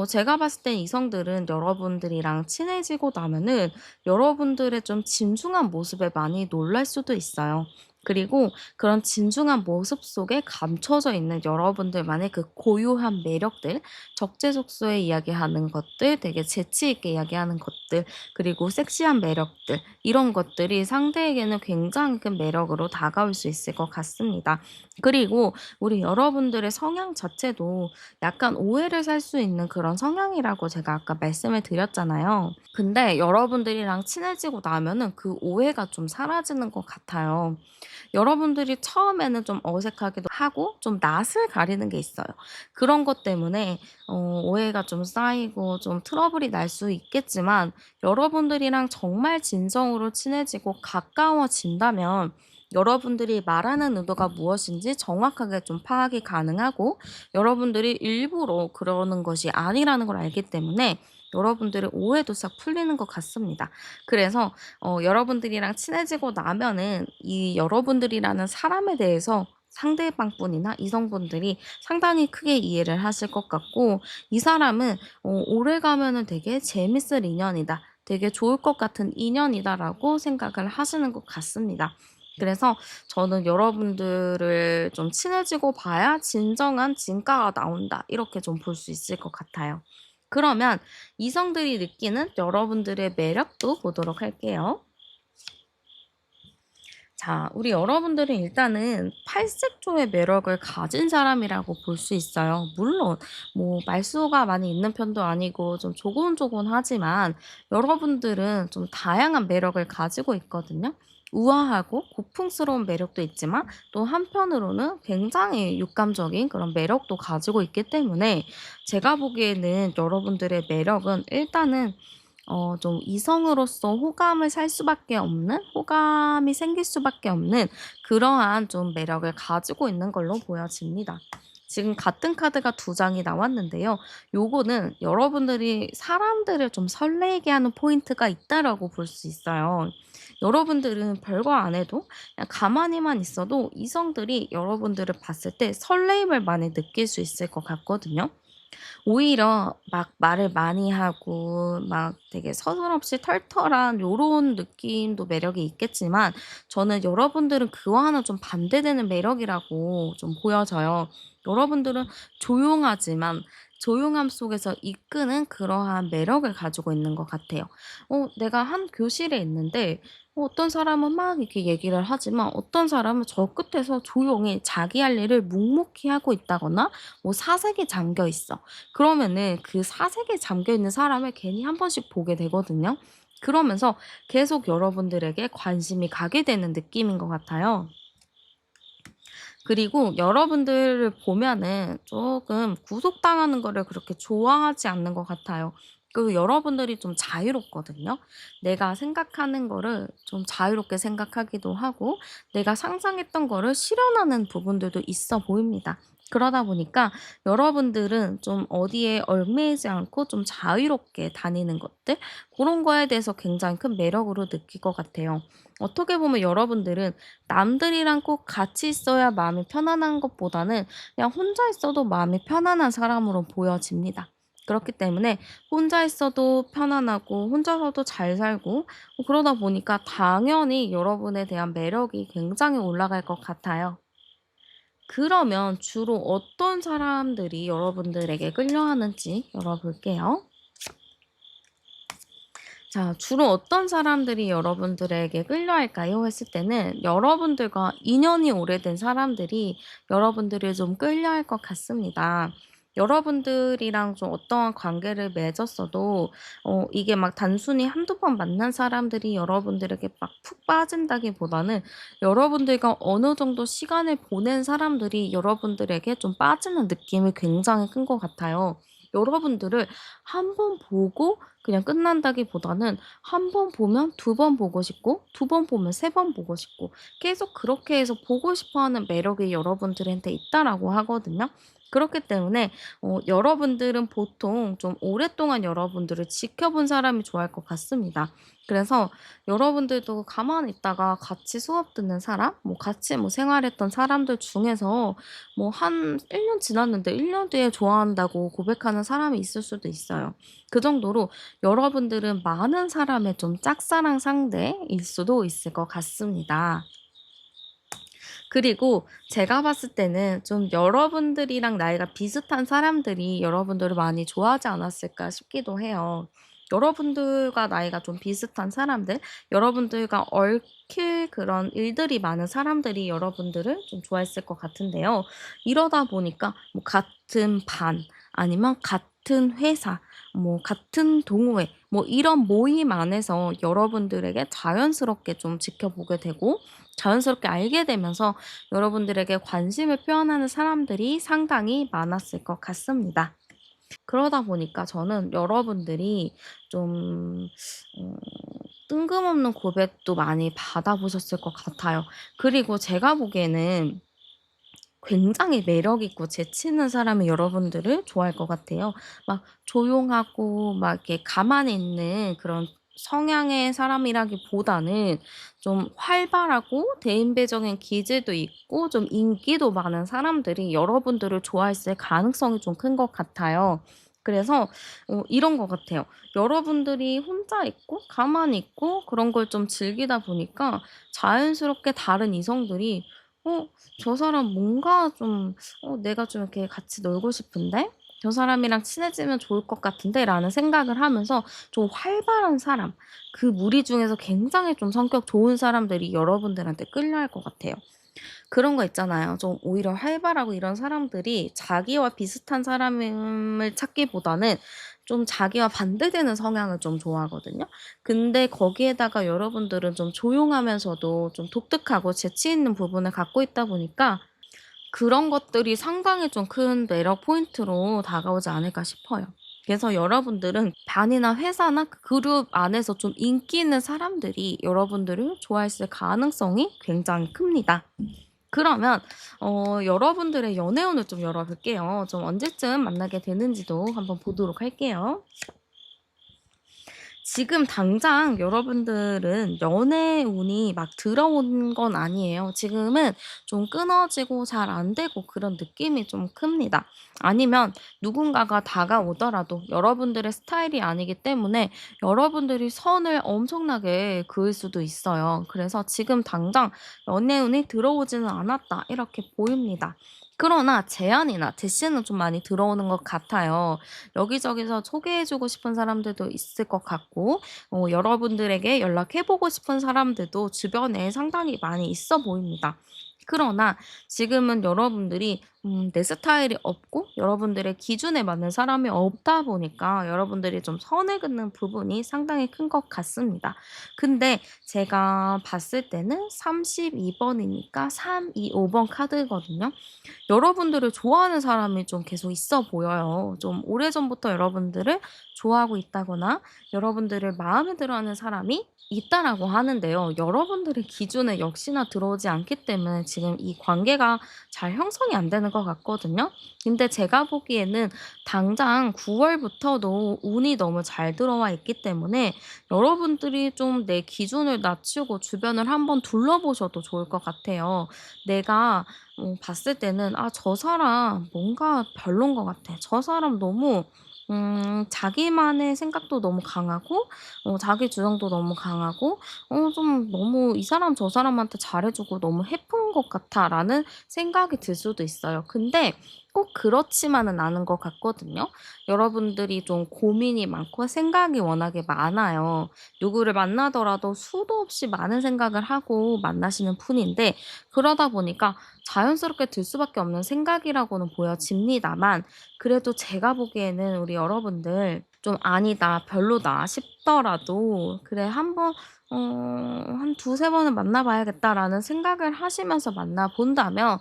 제가 봤을 땐 이성들은 여러분들이랑 친해지고 나면은 여러분들의 좀 진중한 모습에 많이 놀랄 수도 있어요. 그리고 그런 진중한 모습 속에 감춰져 있는 여러분들만의 그 고유한 매력들, 적재적소에 이야기하는 것들, 되게 재치 있게 이야기하는 것들, 그리고 섹시한 매력들, 이런 것들이 상대에게는 굉장히 큰 매력으로 다가올 수 있을 것 같습니다. 그리고 우리 여러분들의 성향 자체도 약간 오해를 살 수 있는 그런 성향이라고 제가 아까 말씀을 드렸잖아요. 근데 여러분들이랑 친해지고 나면은 그 오해가 좀 사라지는 것 같아요. 여러분들이 처음에는 좀 어색하기도 하고 좀 낯을 가리는 게 있어요. 그런 것 때문에 오해가 좀 쌓이고 좀 트러블이 날 수 있겠지만 여러분들이랑 정말 진정으로 친해지고 가까워진다면 여러분들이 말하는 의도가 무엇인지 정확하게 좀 파악이 가능하고 여러분들이 일부러 그러는 것이 아니라는 걸 알기 때문에 여러분들의 오해도 싹 풀리는 것 같습니다. 그래서 여러분들이랑 친해지고 나면은 이 여러분들이라는 사람에 대해서 상대방분이나 이성분들이 상당히 크게 이해를 하실 것 같고 이 사람은 오래 가면은 되게 재밌을 인연이다. 되게 좋을 것 같은 인연이다라고 생각을 하시는 것 같습니다. 그래서 저는 여러분들을 좀 친해지고 봐야 진정한 진가가 나온다. 이렇게 좀 볼 수 있을 것 같아요. 그러면 이성들이 느끼는 여러분들의 매력도 보도록 할게요. 자, 우리 여러분들은 일단은 팔색조의 매력을 가진 사람이라고 볼 수 있어요. 물론, 뭐, 말수가 많이 있는 편도 아니고 좀 조곤조곤하지만 여러분들은 좀 다양한 매력을 가지고 있거든요. 우아하고 고풍스러운 매력도 있지만 또 한편으로는 굉장히 육감적인 그런 매력도 가지고 있기 때문에 제가 보기에는 여러분들의 매력은 일단은 좀 이성으로서 호감을 살 수밖에 없는 호감이 생길 수밖에 없는 그러한 좀 매력을 가지고 있는 걸로 보여집니다. 지금 같은 카드가 두 장이 나왔는데요. 요거는 여러분들이 사람들을 좀 설레게 하는 포인트가 있다라고 볼 수 있어요. 여러분들은 별거 안 해도 그냥 가만히만 있어도 이성들이 여러분들을 봤을 때 설레임을 많이 느낄 수 있을 것 같거든요. 오히려 막 말을 많이 하고 막 되게 서슴없이 털털한 요런 느낌도 매력이 있겠지만 저는 여러분들은 그와는 좀 반대되는 매력이라고 좀 보여져요. 여러분들은 조용하지만 조용함 속에서 이끄는 그러한 매력을 가지고 있는 것 같아요. 내가 한 교실에 있는데 어떤 사람은 막 이렇게 얘기를 하지만 어떤 사람은 저 끝에서 조용히 자기 할 일을 묵묵히 하고 있다거나 뭐 사색에 잠겨 있어. 그러면은 그 사색에 잠겨 있는 사람을 괜히 한 번씩 보게 되거든요. 그러면서 계속 여러분들에게 관심이 가게 되는 느낌인 것 같아요. 그리고 여러분들을 보면은 조금 구속당하는 거를 그렇게 좋아하지 않는 것 같아요. 그리고 여러분들이 좀 자유롭거든요. 내가 생각하는 거를 좀 자유롭게 생각하기도 하고 내가 상상했던 거를 실현하는 부분들도 있어 보입니다. 그러다 보니까 여러분들은 좀 어디에 얽매이지 않고 좀 자유롭게 다니는 것들, 그런 거에 대해서 굉장히 큰 매력으로 느낄 것 같아요. 어떻게 보면 여러분들은 남들이랑 꼭 같이 있어야 마음이 편안한 것보다는 그냥 혼자 있어도 마음이 편안한 사람으로 보여집니다. 그렇기 때문에 혼자 있어도 편안하고 혼자서도 잘 살고 그러다 보니까 당연히 여러분에 대한 매력이 굉장히 올라갈 것 같아요. 그러면 주로 어떤 사람들이 여러분들에게 끌려하는지 열어볼게요. 자, 주로 어떤 사람들이 여러분들에게 끌려할까요? 했을 때는 여러분들과 인연이 오래된 사람들이 여러분들을 좀 끌려할 것 같습니다. 여러분들이랑 좀 어떠한 관계를 맺었어도 이게 막 단순히 한두 번 만난 사람들이 여러분들에게 막 푹 빠진다기보다는 여러분들과 어느 정도 시간을 보낸 사람들이 여러분들에게 좀 빠지는 느낌이 굉장히 큰 것 같아요. 여러분들을 한 번 보고 그냥 끝난다기보다는 한 번 보면 두 번 보고 싶고 두 번 보면 세 번 보고 싶고 계속 그렇게 해서 보고 싶어 하는 매력이 여러분들한테 있다라고 하거든요. 그렇기 때문에 여러분들은 보통 좀 오랫동안 여러분들을 지켜본 사람이 좋아할 것 같습니다. 그래서 여러분들도 가만히 있다가 같이 수업 듣는 사람, 뭐 같이 뭐 생활했던 사람들 중에서 뭐 한 1년 지났는데 1년 뒤에 좋아한다고 고백하는 사람이 있을 수도 있어요. 그 정도로 여러분들은 많은 사람의 좀 짝사랑 상대일 수도 있을 것 같습니다. 그리고 제가 봤을 때는 좀 여러분들이랑 나이가 비슷한 사람들이 여러분들을 많이 좋아하지 않았을까 싶기도 해요. 여러분들과 나이가 좀 비슷한 사람들, 여러분들과 얽힐 그런 일들이 많은 사람들이 여러분들을 좀 좋아했을 것 같은데요. 이러다 보니까 뭐 같은 반, 아니면 같은 회사, 뭐 같은 동호회, 뭐 이런 모임 안에서 여러분들에게 자연스럽게 좀 지켜보게 되고 자연스럽게 알게 되면서 여러분들에게 관심을 표현하는 사람들이 상당히 많았을 것 같습니다. 그러다 보니까 저는 여러분들이 좀 어 뜬금없는 고백도 많이 받아보셨을 것 같아요. 그리고 제가 보기에는 굉장히 매력 있고 재치 있는 사람이 여러분들을 좋아할 것 같아요. 막 조용하고 막 이렇게 가만히 있는 그런 성향의 사람이라기보다는 좀 활발하고 대인배적인 기질도 있고 좀 인기도 많은 사람들이 여러분들을 좋아했을 가능성이 좀 큰 것 같아요. 그래서 이런 것 같아요. 여러분들이 혼자 있고 가만히 있고 그런 걸 좀 즐기다 보니까 자연스럽게 다른 이성들이 '어 저 사람 뭔가 좀 내가 좀 이렇게 같이 놀고 싶은데? 저 사람이랑 친해지면 좋을 것 같은데?'라는 생각을 하면서 좀 활발한 사람, 그 무리 중에서 굉장히 좀 성격 좋은 사람들이 여러분들한테 끌려할 것 같아요. 그런 거 있잖아요. 좀 오히려 활발하고 이런 사람들이 자기와 비슷한 사람을 찾기보다는 좀 자기와 반대되는 성향을 좀 좋아하거든요. 근데 거기에다가 여러분들은 좀 조용하면서도 좀 독특하고 재치 있는 부분을 갖고 있다 보니까 그런 것들이 상당히 좀 큰 매력 포인트로 다가오지 않을까 싶어요. 그래서 여러분들은 반이나 회사나 그 그룹 안에서 좀 인기 있는 사람들이 여러분들을 좋아했을 가능성이 굉장히 큽니다. 그러면 여러분들의 연애운을 좀 열어볼게요. 좀 언제쯤 만나게 되는지도 한번 보도록 할게요. 지금 당장 여러분들은 연애운이 막 들어온 건 아니에요. 지금은 좀 끊어지고 잘 안 되고 그런 느낌이 좀 큽니다. 아니면 누군가가 다가오더라도 여러분들의 스타일이 아니기 때문에 여러분들이 선을 엄청나게 그을 수도 있어요. 그래서 지금 당장 연애운이 들어오지는 않았다. 이렇게 보입니다. 그러나 제안이나 제시는 좀 많이 들어오는 것 같아요. 여기저기서 소개해 주고 싶은 사람들도 있을 것 같고 여러분들에게 연락해 보고 싶은 사람들도 주변에 상당히 많이 있어 보입니다. 그러나 지금은 여러분들이 내 스타일이 없고 여러분들의 기준에 맞는 사람이 없다 보니까 여러분들이 좀 선을 긋는 부분이 상당히 큰 것 같습니다. 근데 제가 봤을 때는 32 번이니까 325번 카드거든요. 여러분들을 좋아하는 사람이 좀 계속 있어 보여요. 좀 오래전부터 여러분들을 좋아하고 있다거나 여러분들을 마음에 들어하는 사람이 있다라고 하는데요. 여러분들의 기준에 역시나 들어오지 않기 때문에 지금 이 관계가 잘 형성이 안 되는 것 같거든요. 근데 제가 보기에는 당장 9월부터도 운이 너무 잘 들어와 있기 때문에 여러분들이 좀 내 기준을 낮추고 주변을 한번 둘러보셔도 좋을 것 같아요. 내가 봤을 때는 '아 저 사람 뭔가 별론 것 같아. 저 사람 너무 자기만의 생각도 너무 강하고 자기 주장도 너무 강하고 좀 너무 이 사람 저 사람한테 잘해 주고 너무 해픈 것 같아.'라는 생각이 들 수도 있어요. 근데 꼭 그렇지만은 않은 것 같거든요. 여러분들이 좀 고민이 많고 생각이 워낙에 많아요. 누구를 만나더라도 수도 없이 많은 생각을 하고 만나시는 분인데 그러다 보니까 자연스럽게 들 수밖에 없는 생각이라고는 보여집니다만 그래도 제가 보기에는 우리 여러분들 좀 '아니다. 별로다.' 싶더라도 '그래 한번 한 두세 번은 만나 봐야겠다.'라는 생각을 하시면서 만나 본다면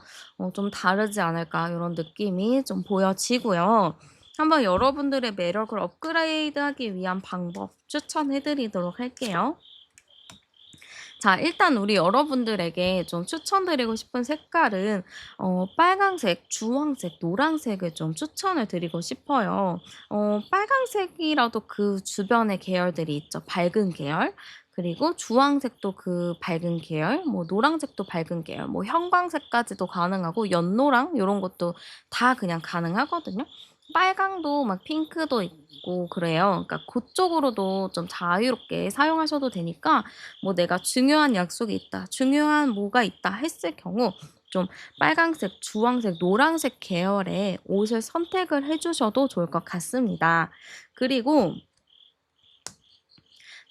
좀 다르지 않을까 이런 느낌이 좀 보여지고요. 한번 여러분들의 매력을 업그레이드하기 위한 방법 추천해 드리도록 할게요. 자, 일단 우리 여러분들에게 좀 추천드리고 싶은 색깔은 빨강색, 주황색, 노란색을 좀 추천을 드리고 싶어요. 빨강색이라도 그 주변의 계열들이 있죠. 밝은 계열. 그리고 주황색도 그 밝은 계열, 뭐 노란색도 밝은 계열, 뭐 형광색까지도 가능하고 연노랑 요런 것도 다 그냥 가능하거든요. 빨강도 막 핑크도 있고 그래요. 그러니까 고쪽으로도 좀 자유롭게 사용하셔도 되니까 뭐 내가 중요한 약속이 있다, 중요한 뭐가 있다 했을 경우 좀 빨강색, 주황색, 노란색 계열의 옷을 선택을 해 주셔도 좋을 것 같습니다. 그리고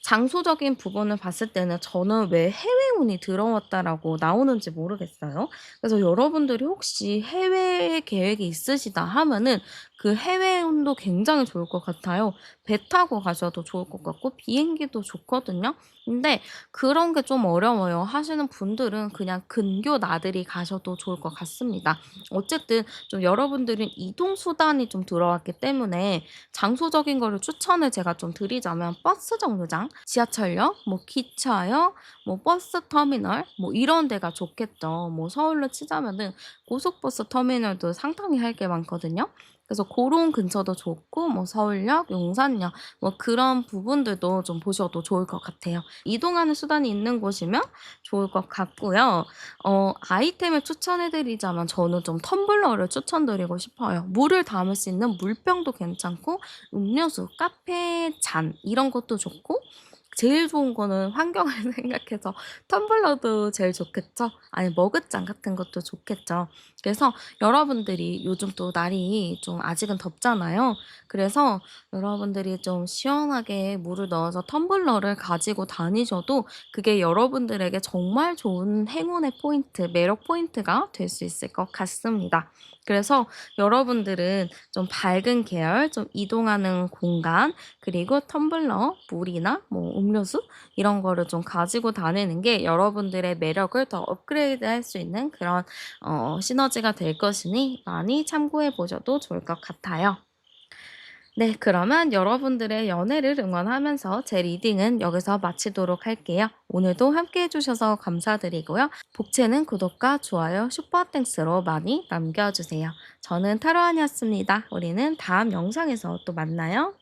장소적인 부분을 봤을 때는 저는 왜 "해외운이 들어왔다."라고 나오는지 모르겠어요. 그래서 여러분들이 혹시 해외 계획이 있으시다 하면은 그 해외운도 굉장히 좋을 것 같아요. 배 타고 가셔도 좋을 것 같고 비행기도 좋거든요. 근데 그런 게 좀 어려워요 하시는 분들은 그냥 근교 나들이 가셔도 좋을 것 같습니다. 어쨌든 좀 여러분들은 이동 수단이 좀 들어왔기 때문에 장소적인 거를 추천을 제가 좀 드리자면 버스 정류장, 지하철역, 뭐 기차역, 뭐 버스 터미널 뭐 이런 데가 좋겠죠. 뭐 서울로 치자면은 고속버스 터미널도 상당히 할 게 많거든요. 그래서 고런 근처도 좋고 뭐 서울역, 용산역 뭐 그런 부분들도 좀 보셔도 좋을 것 같아요. 이동하는 수단이 있는 곳이면 좋을 것 같고요. 아이템을 추천해 드리자면 저는 좀 텀블러를 추천드리고 싶어요. 물을 담을 수 있는 물병도 괜찮고 음료수, 카페 잔 이런 것도 좋고 제일 좋은 거는 환경을 생각해서 텀블러도 제일 좋겠죠. 아니 머그잔 같은 것도 좋겠죠. 그래서 여러분들이 요즘 또 날이 좀 아직은 덥잖아요. 그래서 여러분들이 좀 시원하게 물을 넣어서 텀블러를 가지고 다니셔도 그게 여러분들에게 정말 좋은 행운의 포인트, 매력 포인트가 될 수 있을 것 같습니다. 그래서 여러분들은 좀 밝은 계열, 좀 이동하는 공간, 그리고 텀블러, 물이나 뭐 음료수 이런 거를 좀 가지고 다니는 게 여러분들의 매력을 더 업그레이드할 수 있는 그런 시너지가 될 것이니 많이 참고해 보셔도 좋을 것 같아요. 네, 그러면 여러분들의 연애를 응원하면서 제 리딩은 여기서 마치도록 할게요. 오늘도 함께 해주셔서 감사드리고요. 복채는 구독과 좋아요, 슈퍼땡스로 많이 남겨주세요. 저는 타로안이었습니다. 우리는 다음 영상에서 또 만나요.